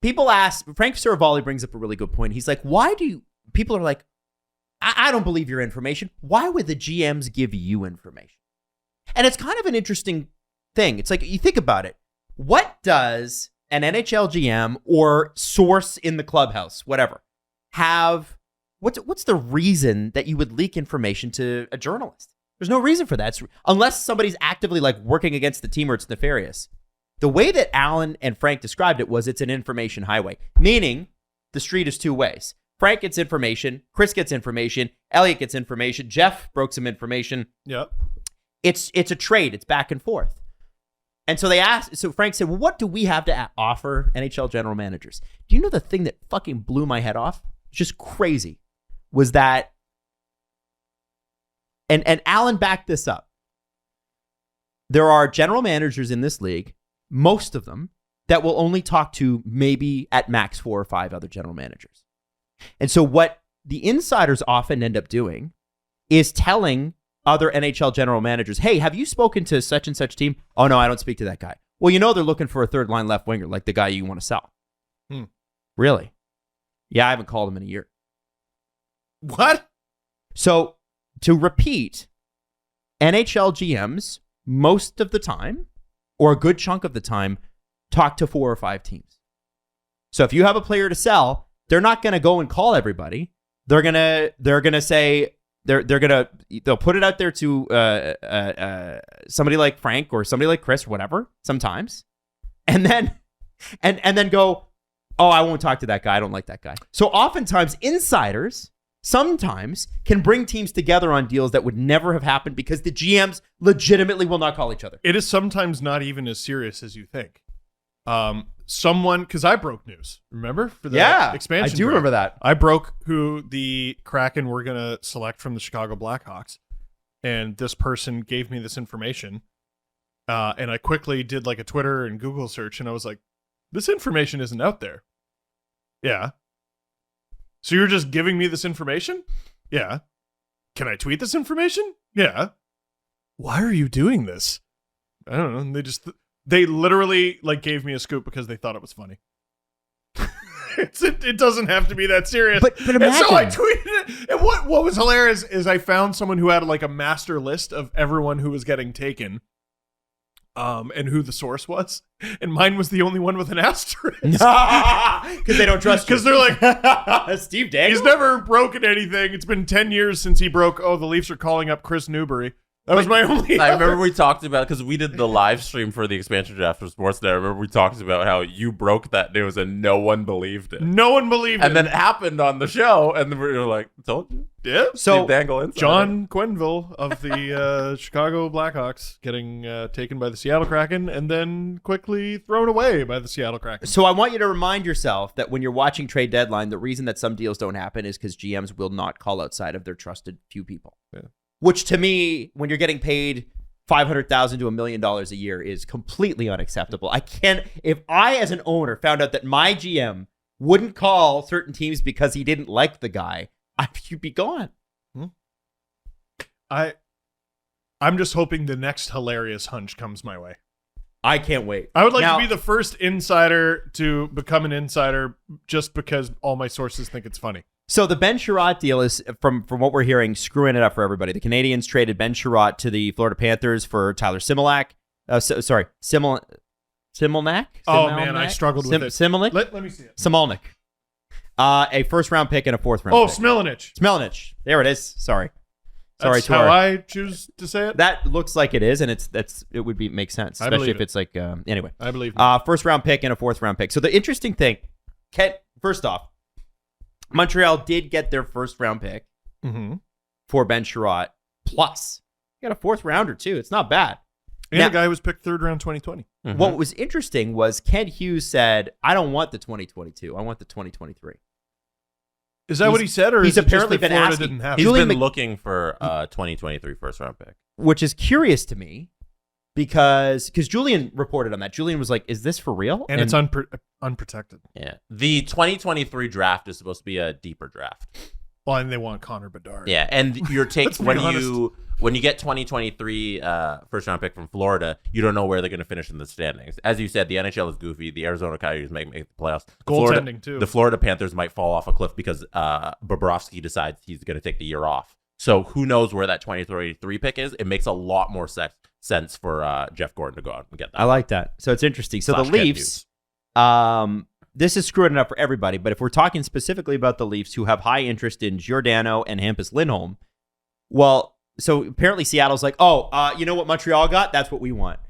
People ask. Frank Saravalli brings up a really good point. He's like, why do people are like, I don't believe your information. Why would the GMs give you information? And it's kind of an interesting thing. It's like, you think about it. What does an NHL GM or source in the clubhouse, whatever, have? What's the reason that you would leak information to a journalist? There's no reason for that. Unless somebody's actively like working against the team or it's nefarious. The way that Alan and Frank described it was it's an information highway, meaning the street is two ways. Frank gets information, Chris gets information, Elliot gets information, Jeff broke some information. Yep. It's a trade. It's back and forth. And so Frank said, well, what do we have to offer NHL general managers? Do you know the thing that fucking blew my head off? It's just crazy. Was that, and Alan backed this up. There are general managers in this league, most of them, that will only talk to maybe at max 4 or 5 other general managers. And so what the insiders often end up doing is telling other NHL general managers, hey, have you spoken to such and such team? Oh, no, I don't speak to that guy. Well, they're looking for a third line left winger, like the guy you want to sell. Really? Yeah, I haven't called him in a year. What? So to repeat, NHL GMs, most of the time, or a good chunk of the time, talk to 4 or 5 teams. So if you have a player to sell, they're not going to go and call everybody. They're gonna say they'll put it out there to somebody like Frank or somebody like Chris or whatever sometimes, and then go, oh, I won't talk to that guy. I don't like that guy. So oftentimes insiders sometimes can bring teams together on deals that would never have happened because the GMs legitimately will not call each other. It is sometimes not even as serious as you think. Because I broke news, remember? For the expansion I do draft. remember that. I broke who the Kraken were going to select from the Chicago Blackhawks, and this person gave me this information, and I quickly did like a Twitter and Google search, and I was like, this information isn't out there. Yeah. So you're just giving me this information? Yeah. Can I tweet this information? Yeah. Why are you doing this? I don't know. And they literally like gave me a scoop because they thought it was funny. It doesn't have to be that serious. But imagine. And so I tweeted it. And what was hilarious is I found someone who had like a master list of everyone who was getting taken. And who the source was, and mine was the only one with an asterisk because they don't trust you. Because they're like, Steve Dangle. He's never broken anything. It's been 10 years since he broke. Oh, the Leafs are calling up Chris Newbury. That was my only. I remember we talked about, because we did the live stream for the expansion draft for Sportsnet. I remember we talked about how you broke that news and no one believed it. No one believed it. And then it happened on the show, and we were like, told you. Yeah. So Steve Dangle insider. John Quenneville of the Chicago Blackhawks getting taken by the Seattle Kraken and then quickly thrown away by the Seattle Kraken. So I want you to remind yourself that when you're watching trade deadline, the reason that some deals don't happen is because GMs will not call outside of their trusted few people. Yeah. Which to me, when you're getting paid $500,000 to $1 million a year, is completely unacceptable. If I as an owner found out that my GM wouldn't call certain teams because he didn't like the guy, you'd be gone. I'm just hoping the next hilarious hunch comes my way. I can't wait. I would like to be the first insider to become an insider just because all my sources think it's funny. So the Ben Sherratt deal is, from what we're hearing, screwing it up for everybody. The Canadians traded Ben Sherratt to the Florida Panthers for Tyler Similak. Similnak? Oh, man, I struggled with it. Similak? Let me see it. Similnik. A first-round pick and a fourth-round pick. Smilinich. Smilinich. There it is. Sorry. That's how I choose to say it. That looks like it is, and it would make sense, especially if it's like anyway. I believe. First-round pick and a fourth-round pick. So the interesting thing, first off, Montreal did get their first-round pick for Ben Sherratt. Plus, you got a fourth-rounder, too. It's not bad. And the guy was picked third round 2020. Mm-hmm. What was interesting was Kent Hughes said, I don't want the 2022. I want the 2023. Is that what he said? Or he's apparently been Florida asking. Didn't have He's it? been looking for a 2023 first-round pick. Which is curious to me because Julian reported on that. Julian was like, is this for real? And it's unprotected. Yeah. The 2023 draft is supposed to be a deeper draft. Well, and they want Connor Bedard. Yeah, and your take Let's be when honest. you get 2023 first round pick from Florida, you don't know where they're going to finish in the standings. As you said, the NHL is goofy. The Arizona Coyotes might make the playoffs. Goaltending, too. The Florida Panthers might fall off a cliff because Bobrovsky decides he's going to take the year off. So who knows where that 2023 pick is? It makes a lot more sense for Jeff Gordon to go out and get that. I like that. So it's interesting. So the Slash get Leafs, this is screwing it up for everybody, but if we're talking specifically about the Leafs who have high interest in Giordano and Hampus Lindholm, well, so apparently Seattle's like, you know what Montreal got? That's what we want.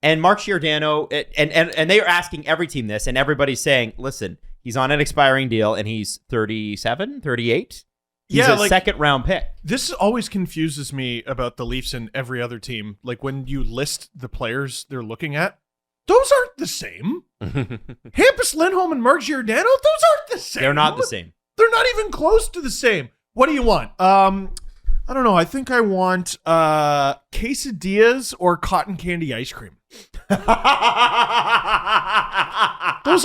And Mark Giordano, and they are asking every team this, and everybody's saying, listen, he's on an expiring deal, and he's 37, 38. He's a second round pick. This always confuses me about the Leafs and every other team. Like when you list the players they're looking at, those aren't the same. Hampus Lindholm and Mark Giordano, those aren't the same. They're not the same. They're not even close to the same. What do you want? I don't know. I think I want quesadillas or cotton candy ice cream. Those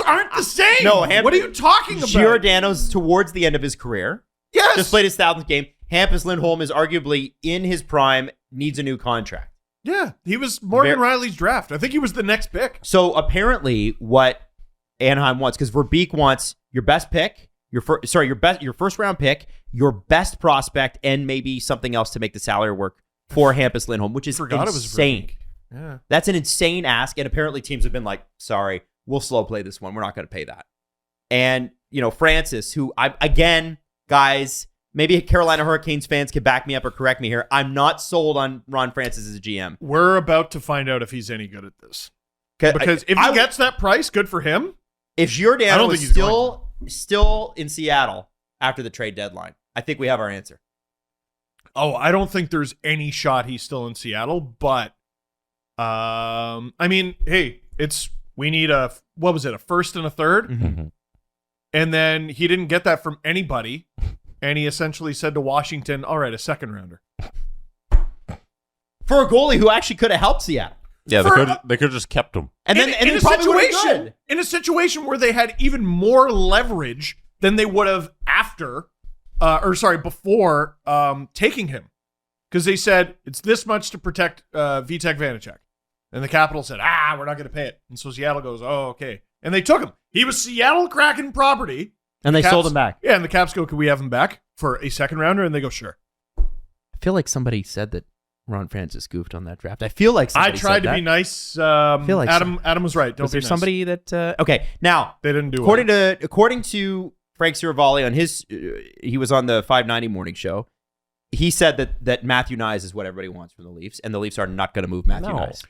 aren't the same. No, what are you talking about? Giordano's towards the end of his career. Yes. Just played his 1,000th game. Hampus Lindholm is arguably in his prime, needs a new contract. Yeah, he was Morgan Riley's draft. I think he was the next pick. So apparently what Anaheim wants, because Verbeek wants your best pick, your first round pick, your best prospect, and maybe something else to make the salary work for Hampus Lindholm, which is insane. Yeah. That's an insane ask, and apparently teams have been like, sorry, we'll slow play this one. We're not going to pay that. And, Francis, who, guys, maybe Carolina Hurricanes fans can back me up or correct me here. I'm not sold on Ron Francis as a GM. We're about to find out if he's any good at this. Because if he gets that price, good for him. If Giordano is still in Seattle after the trade deadline, I think we have our answer. Oh, I don't think there's any shot he's still in Seattle, but hey, we need a first and a third? Mm-hmm. And then he didn't get that from anybody. And he essentially said to Washington, all right, a second rounder. For a goalie who actually could have helped Seattle. Yeah, they could have just kept him. In a situation where they had even more leverage than they would have before taking him. Because they said, it's this much to protect Vitek Vanacek. And the Capitals said, we're not going to pay it. And so Seattle goes, oh, okay. And they took him. He was Seattle Kraken property. And they sold him back. Yeah, and the Caps go, can we have him back for a second rounder? And they go, sure. I feel like somebody said that Ron Francis goofed on that draft. I feel like somebody I tried said to be nice. Adam was right. Was there somebody that... okay, now... They didn't do According to Frank Siravalli on his... he was on the 590 morning show. He said that Matthew Nyes is what everybody wants from the Leafs, and the Leafs are not going to move Matthew Nyes.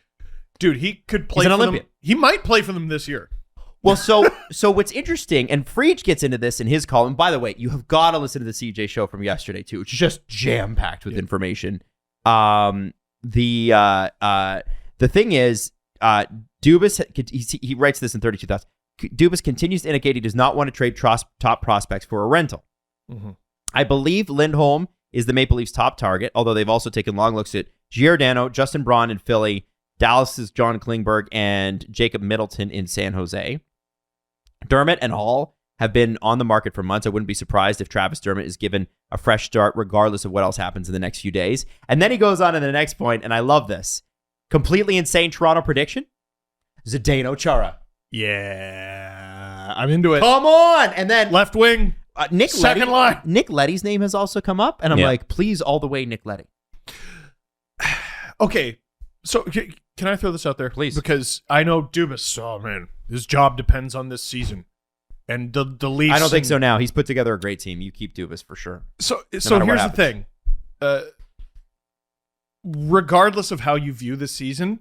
Dude, he could play for them. He might play for them this year. Well, so what's interesting, and Freach gets into this in his column. By the way, you have got to listen to the CJ show from yesterday too. It's just jam packed with information. The thing is, Dubas. He writes this in 32 thoughts. Dubas continues to indicate he does not want to trade top prospects for a rental. Mm-hmm. I believe Lindholm is the Maple Leafs' top target, although they've also taken long looks at Giordano, Justin Braun in Philly, Dallas's John Klingberg, and Jacob Middleton in San Jose. Dermott and Hall have been on the market for months. I wouldn't be surprised if Travis Dermott is given a fresh start regardless of what else happens in the next few days. And then he goes on to the next point, and I love this. Completely insane Toronto prediction. Zdeno Chara. Yeah, I'm into it. Come on! And then left wing, second line. Nick Leddy's name has also come up, and I'm like, please, all the way, Nick Leddy. Okay, so can I throw this out there? Please. Because I know Dubas, oh man, his job depends on this season. And the Leafs... I don't think so now. He's put together a great team. You keep Dubas for sure. So here's the thing. Regardless of how you view the season,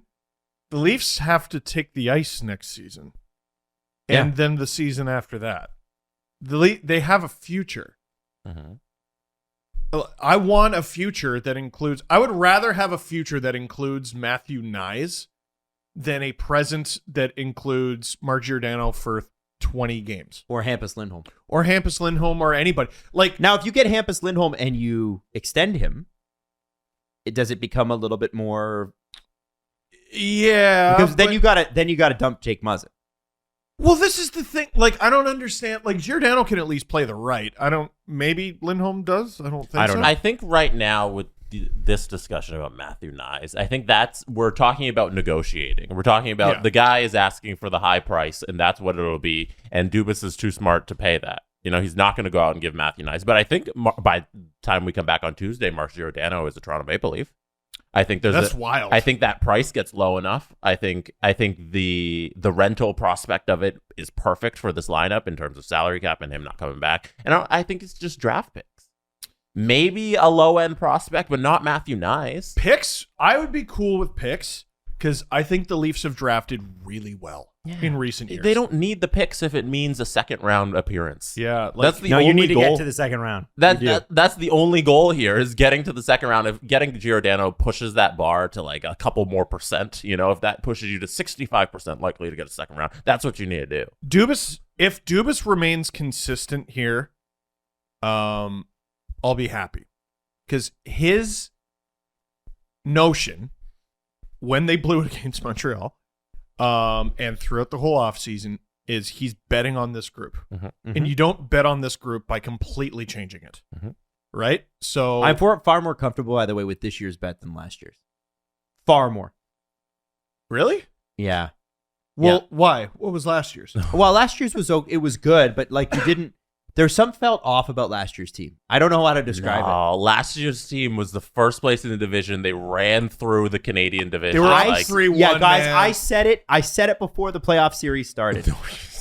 the Leafs have to take the ice next season. And then the season after that. They have a future. Mm-hmm. I want a future that includes... I would rather have a future that includes Matthew Nyes than a present that includes Mark Giordano for 20 games. Or Hampus Lindholm. Or anybody. Like, now, if you get Hampus Lindholm and you extend him, does it become a little bit more... Yeah. Because then you gotta dump Jake Muzzin. Well, this is the thing. Like, I don't understand. Like, Giordano can at least play the right. Maybe Lindholm does. I don't think so. I think right now with this discussion about Matthew Nyes, I think we're talking about negotiating. We're talking about the guy is asking for the high price, and that's what it'll be. And Dubas is too smart to pay that. He's not going to go out and give Matthew Nyes. But I think by the time we come back on Tuesday, Mark Giordano is a Toronto Maple Leaf. I think that's wild. I think that price gets low enough. I think the rental prospect of it is perfect for this lineup in terms of salary cap and him not coming back. And I think it's just draft picks. Maybe a low end prospect, but not Matthew Nyes. Picks? I would be cool with picks because I think the Leafs have drafted really well in recent years. They don't need the picks if it means a second round appearance. Yeah, that's the only you need to goal. get to the second round. That's the only goal here is getting to the second round. If getting Giordano pushes that bar to like a couple more percent, if that pushes you to 65% likely to get a second round, that's what you need to do. If Dubas remains consistent here, I'll be happy because his notion when they blew it against Montreal, and throughout the whole offseason, is he's betting on this group. And you don't bet on this group by completely changing it. Right? So I'm far more comfortable, by the way, with this year's bet than last year's. Far more. Really? Yeah. Well, why? What was last year's? Well, last year's was good, but like you didn't. There's some felt off about last year's team. I don't know how to describe it. Last year's team was the first place in the division. They ran through the Canadian division. They were 3-1. Yeah, guys, man. I said it before the playoff series started.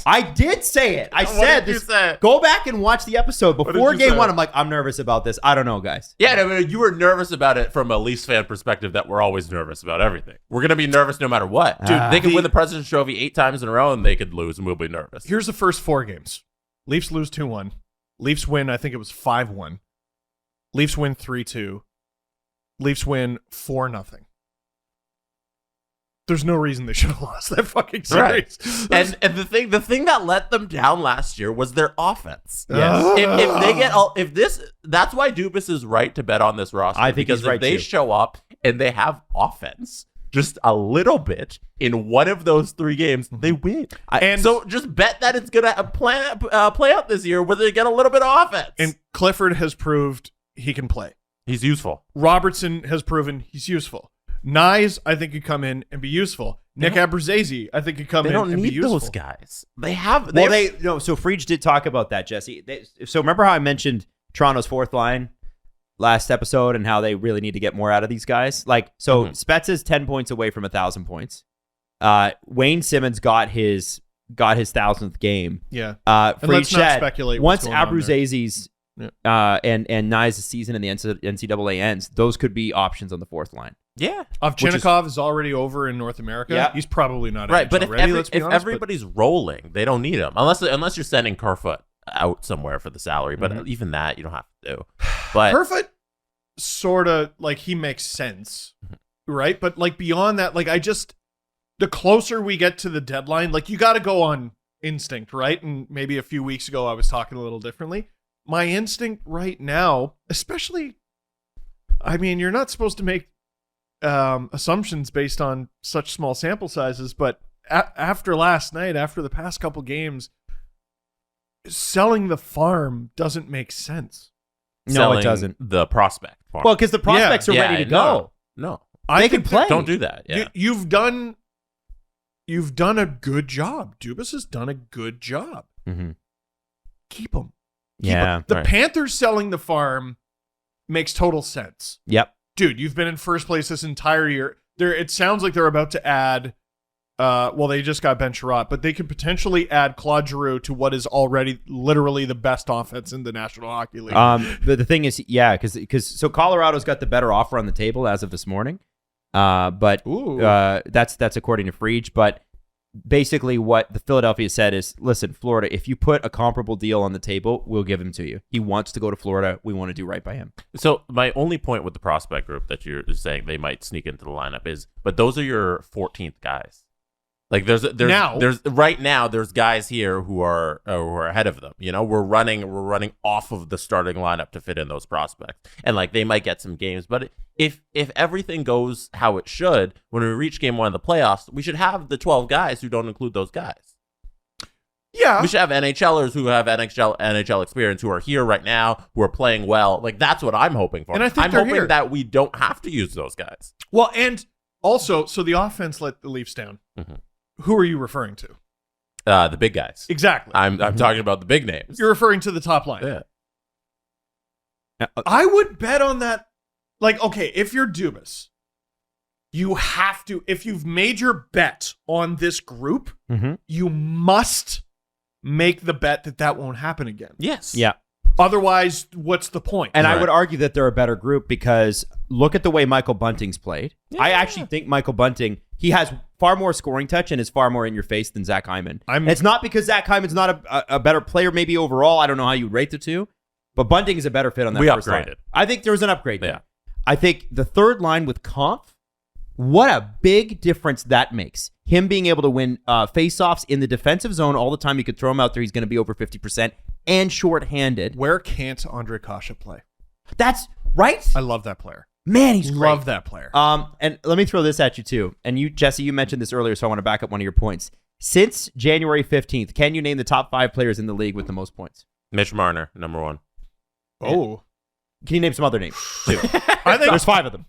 I did say it. I said did you this. say? Go back and watch the episode before you game say? one. I'm like, I'm nervous about this. I don't know, guys. Yeah, I mean, you were nervous about it from a Leafs fan perspective that we're always nervous about everything. We're going to be nervous no matter what. Dude, they could win the President's Trophy 8 times in a row and they could lose and we'll be nervous. Here's the first 4 games. Leafs lose 2-1. Leafs win, I think it was 5-1. Leafs win 3-2. Leafs win 4-0. There's no reason they should have lost that fucking series. Right. And the thing that let them down last year was their offense. Yes. If they get that's why Dubas is right to bet on this roster. I think because he's right if they too. show up and they have offense just a little bit in one of those 3 games, they win. And so just bet that it's gonna play out this year where they get a little bit of offense. And Clifford has proved he can play. He's useful. Robertson has proven he's useful. Nyes, I think, could come in and be useful. Nick Abruzzese, I think, could come in and be useful. They don't need those guys. They have. So Friedge did talk about that, Jesse. So remember how I mentioned Toronto's fourth line last episode and how they really need to get more out of these guys? Spets is 10 points away from 1,000 points. Wayne Simmons got his 1,000th game. Yeah. And let's not speculate once what's going on there. Abruzese's and Nyes' season in the NCAA ends, those could be options on the fourth line. Yeah. Ovchynnikov is already over in North America. Yeah. He's probably not Right, but ready, let's be if honest, everybody's rolling, they don't need him unless you're sending Kerfoot out somewhere for the salary. But even that you don't have to do. But Kerfoot sort of like he makes sense, right? But like beyond that, like the closer we get to the deadline, like you got to go on instinct, right? And maybe a few weeks ago I was talking a little differently. My instinct right now, especially, I mean, you're not supposed to make assumptions based on such small sample sizes, but after last night, after the past couple games, selling the farm doesn't make sense. No, it doesn't. The prospect farm. Well, because the prospects are ready to go. No. They can play. Don't do that. Yeah. You've done a good job. Dubas has done a good job. Keep them. Yeah. The Panthers selling the farm makes total sense. Yep. Dude, you've been in first place this entire year. It sounds like they're about to add, they just got Ben Sherratt, but they could potentially add Claude Giroux to what is already literally the best offense in the National Hockey League. But the thing is, because Colorado's got the better offer on the table as of this morning. But that's according to Friedge. But basically what the Philadelphia said is, listen, Florida, if you put a comparable deal on the table, we'll give him to you. He wants to go to Florida. We want to do right by him. So my only point with the prospect group that you're saying they might sneak into the lineup is, but those are your 14th guys. Like there's right now there's guys here who are ahead of them. You know, we're running off of the starting lineup to fit in those prospects, and like they might get some games. But if everything goes how it should, when we reach game 1 of the playoffs, we should have the 12 guys who don't include those guys. Yeah. We should have NHLers who have NHL experience who are here right now, who are playing well. Like, that's what I'm hoping for. And I think I'm they're hoping here. that we don't have to use those guys. Well, and also, so the offense let the Leafs down. Who are you referring to? The big guys. Exactly. I'm talking about the big names. You're referring to the top line. Yeah. I would bet on that. Like, okay, if you're Dubas, you have to, if you've made your bet on this group, you must make the bet that that won't happen again. Yes. Yeah. Otherwise, what's the point? And I Right. would argue that they're a better group because look at the way Michael Bunting's played. Yeah. I actually think Michael Bunting, he has far more scoring touch and is far more in your face than Zach Hyman. And it's not because Zach Hyman's not a better player maybe overall. I don't know how you rate the two. But Bunting is a better fit on that first line. upgraded. I think there was an upgrade there. Yeah. I think the third line with Kampf, what a big difference that makes. Him being able to win faceoffs in the defensive zone all the time. You could throw him out there. He's going to be over 50% and shorthanded. Where can't Andre Kasha play? That's right. I love that player. Man, he's great. Love that player. And let me throw this at you too. And you, Jesse, you mentioned this earlier, so I want to back up one of your points. Since January 15th, can you name the top 5 players in the league with the most points? Mitch Marner, number 1. Oh. Can you name some other names? I think There's 5 of them.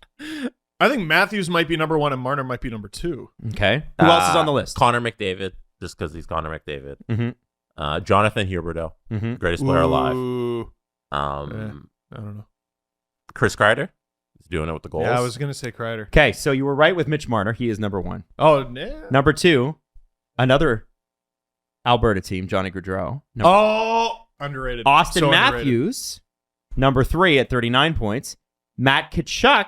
I think Matthews might be number 1 and Marner might be number 2. Okay. Who else is on the list? Connor McDavid, just because he's Connor McDavid. Mm-hmm. Jonathan Huberdeau, Mm-hmm. greatest player alive. Ooh. I Um, don't know. Chris Kreider, he's doing it with the goals. Yeah, I was going to say Kreider. Okay, so you were right with Mitch Marner. He is number 1. Oh, yeah. Number 2, another Alberta team, Johnny Gaudreau. Underrated. Austin So underrated. Matthews, number 3 at 39 points. Matt Tkachuk,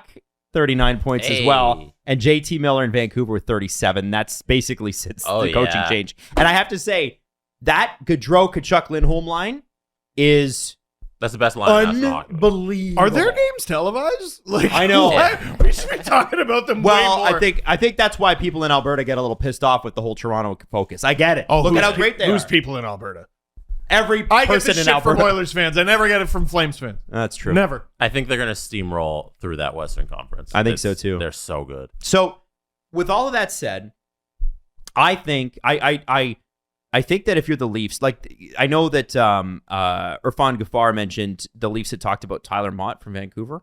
39 points as well. And JT Miller in Vancouver with 37. That's basically since the coaching change. And I have to say, that Gaudreau, Tkachuk, Lindholm line is That's the best line. unbelievable. Are their games televised? Like, I know. what? We should be talking about them Well, way more. I think that's why people in Alberta get a little pissed off with the whole Toronto focus. I get it. Look at how great they Who's are. people in Alberta? Every I get person this in shit Alberta. from Oilers fans. I never get it from Flames fans. That's true. Never. I think they're going to steamroll through that Western Conference. I think so, too. They're so good. So, with all of that said, I think I think that if you're the Leafs, like I know that Irfan Gaffar mentioned the Leafs had talked about Tyler Mott from Vancouver,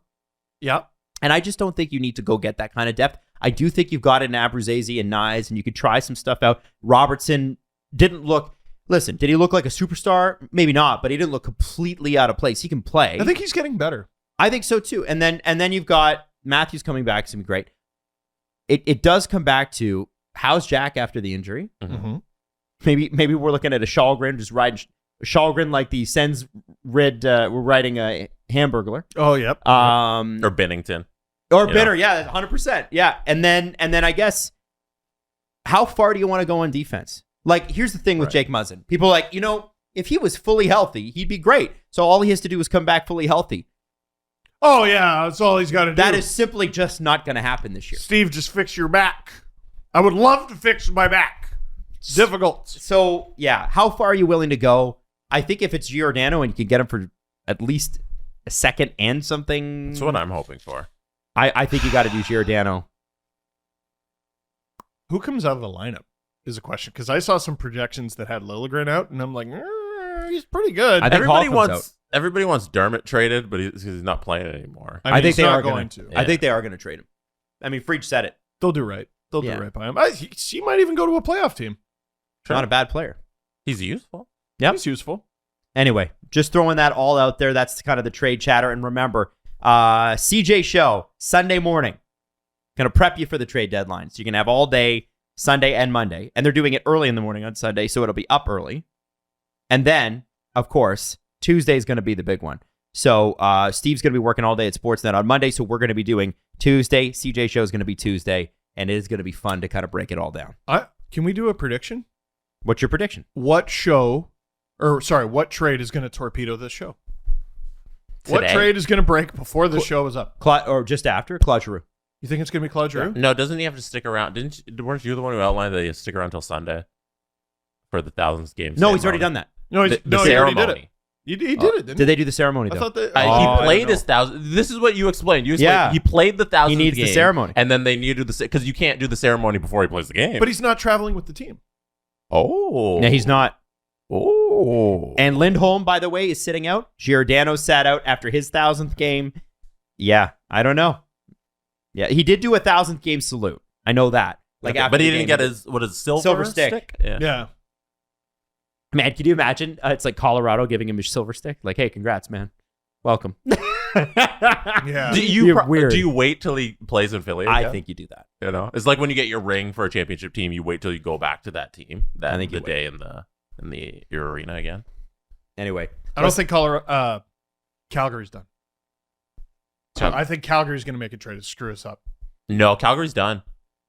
Yep. and I just don't think you need to go get that kind of depth. I do think you've got an Abruzzese and Nyes, and you could try some stuff out. Robertson didn't look. Listen, did he look like a superstar? Maybe not, but he didn't look completely out of place. He can play. I think he's getting better. I think so too. And then you've got Matthews coming back. It's gonna be great. It does come back to how's Jack after the injury. Mm-hmm. Maybe we're looking at a Källgren just riding Källgren like the Sens rid. We're riding a Hamburglar. Oh, yep. Or Bennington. Or You Bitter. Yeah, 100%. Yeah, and then I guess how far do you want to go on defense? Like, here's the thing with Jake Muzzin. People are like, if he was fully healthy, he'd be great. So all he has to do is come back fully healthy. Oh, yeah. That's all he's got to do. That is simply just not going to happen this year. Steve, just fix your back. I would love to fix my back. It's difficult. So, yeah, how far are you willing to go? I think if it's Giordano and you can get him for at least a second and something. That's what I'm hoping for. I think you got to do Giordano. Who comes out of the lineup is a question, because I saw some projections that had Liljegren out, and I'm like, he's pretty good. I think Hall comes out. Everybody wants Dermott traded, but he's not playing anymore. I think he's they not are going to. I think they are going to trade him. I mean, Friedge said it. They'll do right. They'll Yeah. do right by him. He might even go to a playoff team. Not a bad player. He's useful. Yep. He's useful. Anyway, just throwing that all out there. That's kind of the trade chatter. And remember, CJ Show, Sunday morning. Going to prep you for the trade deadline. So you can have all day, Sunday and Monday. And they're doing it early in the morning on Sunday, so it'll be up early. And then, of course, Tuesday is going to be the big one. So Steve's going to be working all day at Sportsnet on Monday, so we're going to be doing Tuesday. CJ Show is going to be Tuesday, and it is going to be fun to kind of break it all down. Can we do a prediction? What's your prediction? What trade is going to torpedo this show? What Today? trade is going to break before the show is up? Or just after? Claude Giroux. You think it's going to be Claude Giroux? No, doesn't he have to stick around? Weren't you the one who outlined that he has to stick around until Sunday for the 1000th game? No, he's already done that. No, The he already did it. ceremony. He did it, didn't Did they do the ceremony, he? though? I thought that. He played his 1000. This is what you explained. You explained Yeah. he played the 1000th He needs game, the ceremony. and then they need to do the because you can't do the ceremony before he plays the game. But he's not traveling with the team. oh, No, he's not. Oh. And Lindholm, by the way, is sitting out. Giordano sat out after his 1,000th game. Yeah, I don't know. Yeah, he did do a 1,000th game salute. I know that. After but he the didn't game, get his silver stick. Yeah. Man, can you imagine? It's like Colorado giving him a silver stick. Like, hey, congrats, man. Welcome. Yeah. Do you wait till he plays in Philly again? I think you do that. You know, it's like when you get your ring for a championship team, you wait till you go back to that team. That I think the day in your arena again. Anyway, I don't think Calgary's done. I think Calgary's going to make a trade to screw us up. No, Calgary's done.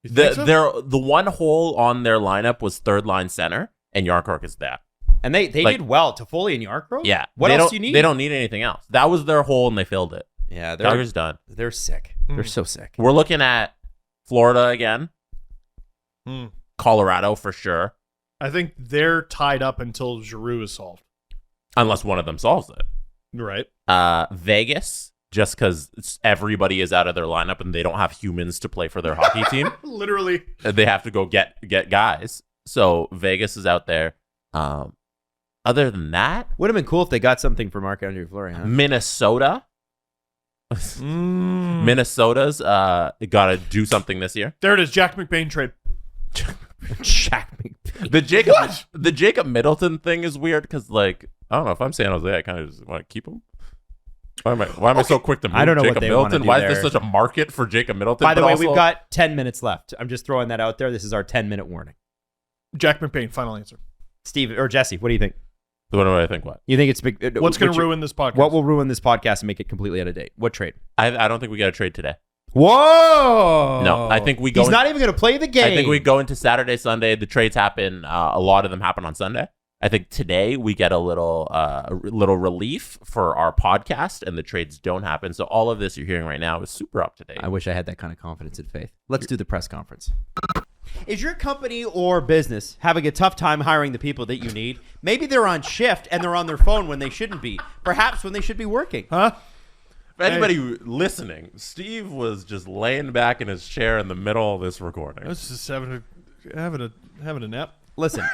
You think so? The one hole on their lineup was third line center, and Yarncroc is that. And they did well. Toffoli and Yarncroc? Yeah. What else do you need? They don't need anything else. That was their hole, and they filled it. Yeah, Calgary's done. They're sick. They're so sick. We're looking at Florida again. Colorado for sure. I think they're tied up until Giroux is solved. Unless one of them solves it. Right. Vegas, just because everybody is out of their lineup and they don't have humans to play for their hockey team. Literally. They have to go get guys. So Vegas is out there. Other than that, Would have been cool if they got something for Marc-Andre Fleury, huh? Minnesota. Minnesota's got to do something this year. There it is. Jack McBain trade. Jack McBain. The Jacob Middleton thing is weird because, like, I don't know, if I'm San Jose, I kind of just want to keep him. Why am I so quick to move I don't know Jacob what they Middleton? wanna do Why there. is there such a market for Jacob Middleton? By the But way, also- we've got 10 minutes left. I'm just throwing that out there. This is our 10-minute warning. Jack McBain, final answer. Steve or Jesse, what do you think? What do I think? What? You think it's big? What's going to ruin this podcast? What will ruin this podcast and make it completely out of date? What trade? I don't think we got a trade today. Whoa! No, I think we go. He's not even going to play the game. I think we go into Saturday, Sunday. The trades happen. A lot of them happen on Sunday. I think today we get a little relief for our podcast, and the trades don't happen. So all of this you're hearing right now is super up to date. I wish I had that kind of confidence and faith. Let's do the press conference. Is your company or business having a tough time hiring the people that you need? Maybe they're on shift and they're on their phone when they shouldn't be. Perhaps when they should be working. Huh? For anybody listening, Steve was just laying back in his chair in the middle of this recording. I was just having a nap. Listen,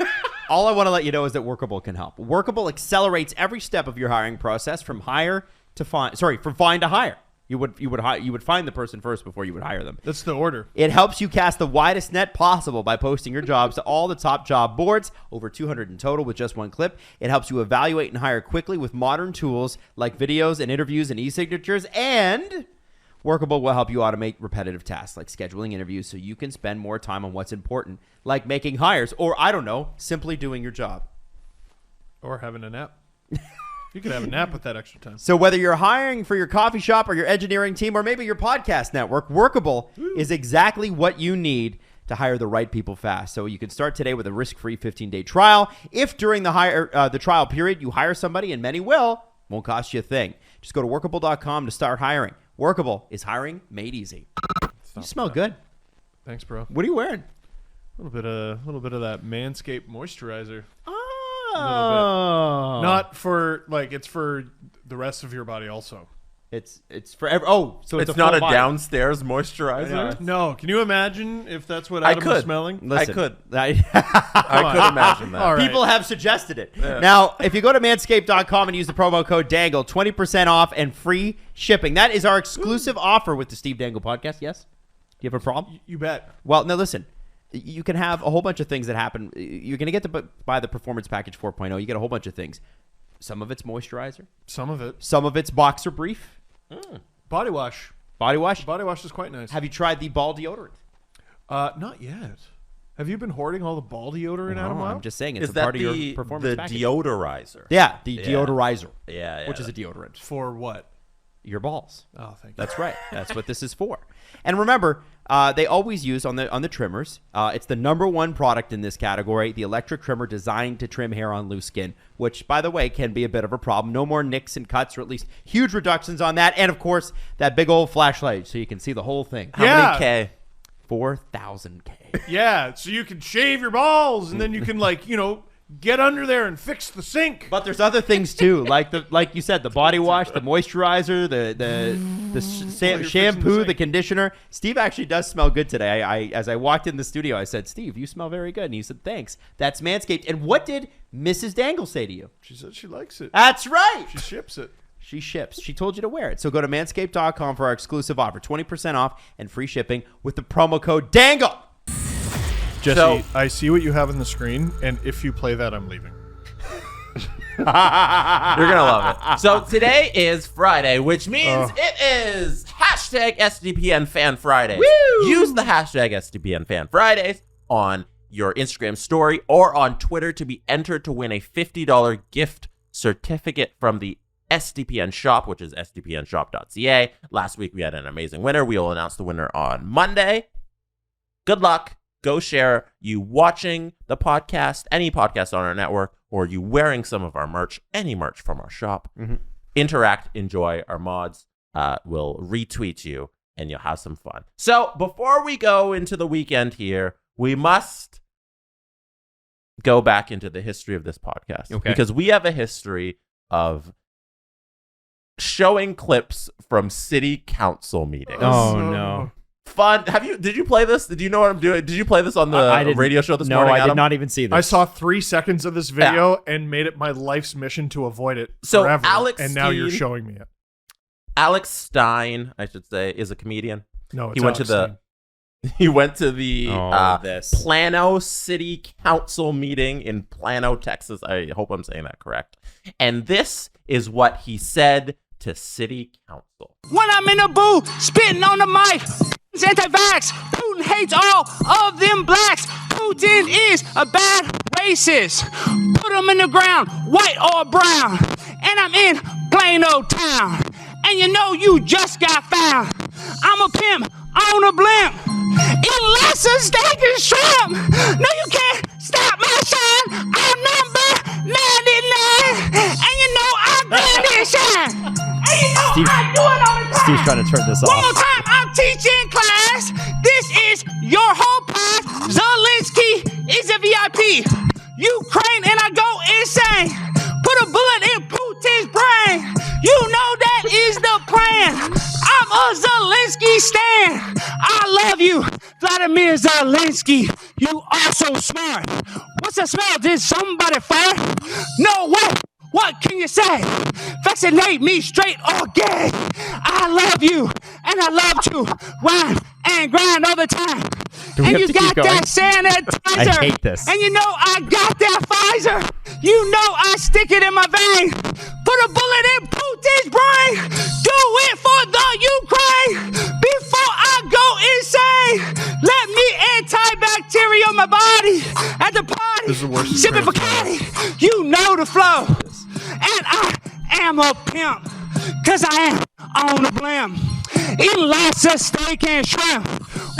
all I want to let you know is that Workable can help. Workable accelerates every step of your hiring process from find to hire. You would find the person first before you would hire them. That's the order. It helps you cast the widest net possible by posting your jobs to all the top job boards, over 200 in total with just one clip. It helps you evaluate and hire quickly with modern tools like videos and interviews and e-signatures. And Workable will help you automate repetitive tasks like scheduling interviews so you can spend more time on what's important, like making hires or, I don't know, simply doing your job. Or having a nap. You could have a nap with that extra time. So whether you're hiring for your coffee shop or your engineering team or maybe your podcast network, Workable is exactly what you need to hire the right people fast. So you can start today with a risk-free 15-day trial. If during the trial period you hire somebody, and many will, won't cost you a thing. Just go to workable.com to start hiring. Workable is hiring made easy. You smell good. Thanks, bro. What are you wearing? A little bit of that Manscaped moisturizer. Oh. Not for it's for the rest of your body also. It's for every. Oh, so it's It's a not full a body. downstairs moisturizer. No, can you imagine if that's what I Adam was could. smelling? Listen, I could I could imagine that. All right. People have suggested it. Now, if you go to manscaped.com and use the promo code DANGLE, 20% off and free shipping. That is our exclusive offer with the Steve Dangle Podcast. Yes? Do you have a problem? You bet. Well, no, listen. You can have a whole bunch of things that happen. You're going to get to buy the Performance Package 4.0. You get a whole bunch of things. Some of it's moisturizer. Some of it. Some of it's boxer brief. Body wash. Body wash. Body wash is quite nice. Have you tried the ball deodorant? Not yet. Have you been hoarding all the ball deodorant, Adam? I'm just saying it's Is a that part of the your performance package. deodorizer? Yeah, the deodorizer. Yeah. Which is a deodorant. For what? Your balls. Oh, thank you. That's right. That's what this is for. And remember, they always use on the trimmers. It's the #1 product in this category, the electric trimmer designed to trim hair on loose skin, which, by the way, can be a bit of a problem. No more nicks and cuts, or at least huge reductions on that. And, of course, that big old flashlight so you can see the whole thing. How many K? 4,000 K. Yeah, so you can shave your balls, and then you can get under there and fix the sink. But there's other things too, like you said, the body wash, the moisturizer, the shampoo, the conditioner. Steve actually does smell good today. As I walked in the studio, I said, "Steve, you smell very good," and he said, "Thanks." That's Manscaped. And what did Mrs. Dangle say to you? She said she likes it. That's right. She ships it. She ships. She told you to wear it. So go to manscaped.com for our exclusive offer, 20% off and free shipping with the promo code DANGLE. Jesse, So- I see what you have on the screen, and if you play that, I'm leaving. You're gonna love it. So today is Friday, which means it is hashtag SDPN Fan Fridays. Woo! Use the hashtag SDPN Fan Fridays on your Instagram story or on Twitter to be entered to win a $50 gift certificate from the SDPN shop, which is sdpnshop.ca. Last week we had an amazing winner. We will announce the winner on Monday. Good luck. Go share you watching the podcast, any podcast on our network, or you wearing some of our merch, any merch from our shop. Mm-hmm. Interact, enjoy our mods. We'll retweet you, and you'll have some fun. So before we go into the weekend here, we must go back into the history of this podcast. Okay. Because we have a history of showing clips from city council meetings. Oh, no. Fun. Did you play this? Did you know what I'm doing? Did you play this on the radio show this morning? No, I Adam? did not even see this. I saw 3 seconds of this video and made it my life's mission to avoid it forever. Alex and now you're Stein- showing me it. Alex Stein, I should say, is a comedian. No, it's He went Alex to Stein. He went to the this. Plano City Council meeting in Plano, Texas. I hope I'm saying that correct. And this is what he said to City Council. When I'm in the booth, spitting on the mic, anti-vax. Putin hates all of them blacks. Putin is a bad racist. Put him in the ground, white or brown. And I'm in Plano town. And you know you just got found. I'm a pimp on a blimp. Eating lots of steak and shrimp. No, you can't stop my shine. I'm number 99. And you know I'm grand and shine. And you know I do it all the time. Steve's trying to turn this One off. more time, I'm teaching class. This is your whole pass. Zelensky is a VIP. Ukraine and I go insane. Put a bullet in Putin's brain. You know that is the plan. I'm a Zelensky stan. I love you, Vladimir Zelensky. You are so smart. What's the smell? Did somebody fart? No way. What can you say? Vaccinate me straight or gay. I love you, and I love to rhyme and grind all the time. Do we And have you to keep got going? that sanitizer. I hate this. And you know I got that Pfizer. You know I stick it in my vein. Put a bullet in Putin's brain. Do it for the Ukraine. Before I go insane, let me antibacterial my body at the party. This is the worst Sipping experience Bacardi. You know the flow. And I am a pimp. Cause I am on the blimp. Eating lots of steak and shrimp.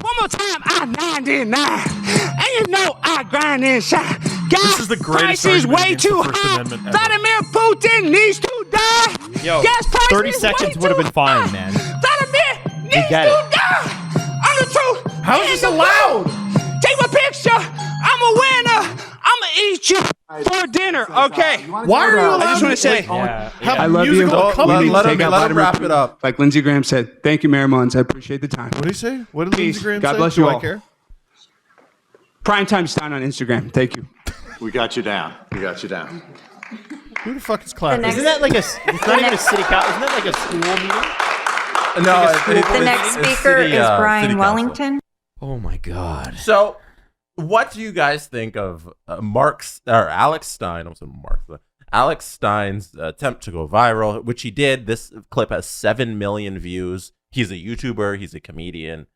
One more time, I'm 99. And you know I grind and shine. Guys, This is the greatest price is argument way against the too First high. Amendment ever. Vladimir Putin needs to die. Yo, Gas price 30 is seconds way would have too been fine, high. man. Vladimir needs get to it. die. I'm the truth. How is and this the allowed? truth. Take my picture. I'm a winner. I'ma eat you for dinner. Okay. Why are you allowed I just want to say. have I love you. musical Let accompaniment? me take out let him vitamin wrap P. it up. Like Lindsey Graham said, thank you, Mayor Mullins. I appreciate the time. What did he say? What did Peace. Lindsey Graham God say? bless Do you I all. care? Primetime Stein on Instagram. Thank you. We got you down. We got you down. Who the fuck is clapping? Isn't that like it's not even a city council? Isn't that like a school meeting? No, The next speaker is Brian Wellington. Oh my God. So, what do you guys think of Alex Stein? Alex Stein's attempt to go viral, which he did. This clip has 7 million views. He's a YouTuber. He's a comedian.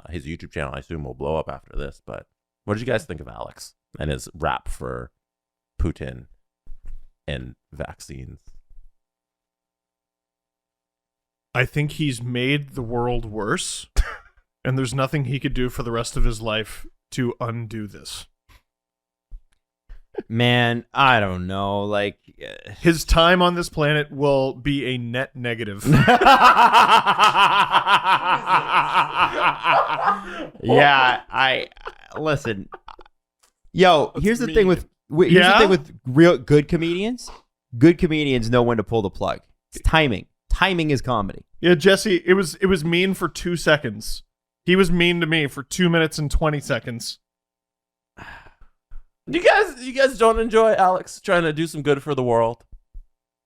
His YouTube channel, I assume, will blow up after this. But what did you guys think of Alex and his rap for Putin and vaccines? I think he's made the world worse, and there's nothing he could do for the rest of his life to undo this. Man, I don't know. Like, His time on this planet will be a net negative. yeah, I listen. Yo, here's the thing with Here's the thing with real good comedians. Good comedians know when to pull the plug. It's timing. Timing is comedy. Yeah, Jesse, it was mean for 2 seconds. He was mean to me for 2 minutes and 20 seconds. You guys don't enjoy Alex trying to do some good for the world?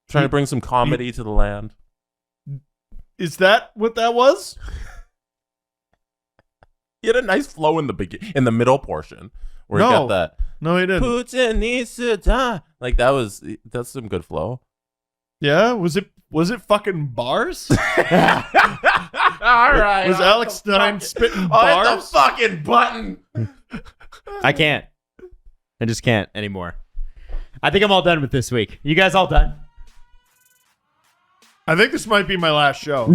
Trying to bring some comedy to the land? Is that what that was? He had a nice flow in the middle portion where he got that. No, he didn't. Putin needs to die. Like that's some good flow. Yeah, was it fucking bars? All right. Was Alex Stein spitting bars? Hit the fucking button. I can't. I just can't anymore. I think I'm all done with this week. You guys all done? I think this might be my last show.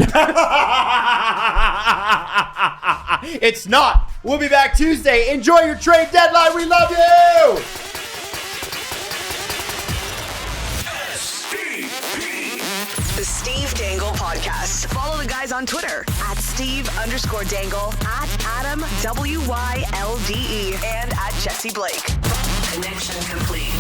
It's not. We'll be back Tuesday. Enjoy your trade deadline. We love you. The Steve Dangle Podcast. Follow the guys on Twitter at Steve_Dangle, at Adam WYLDE, and at Jesse Blake. Connection complete.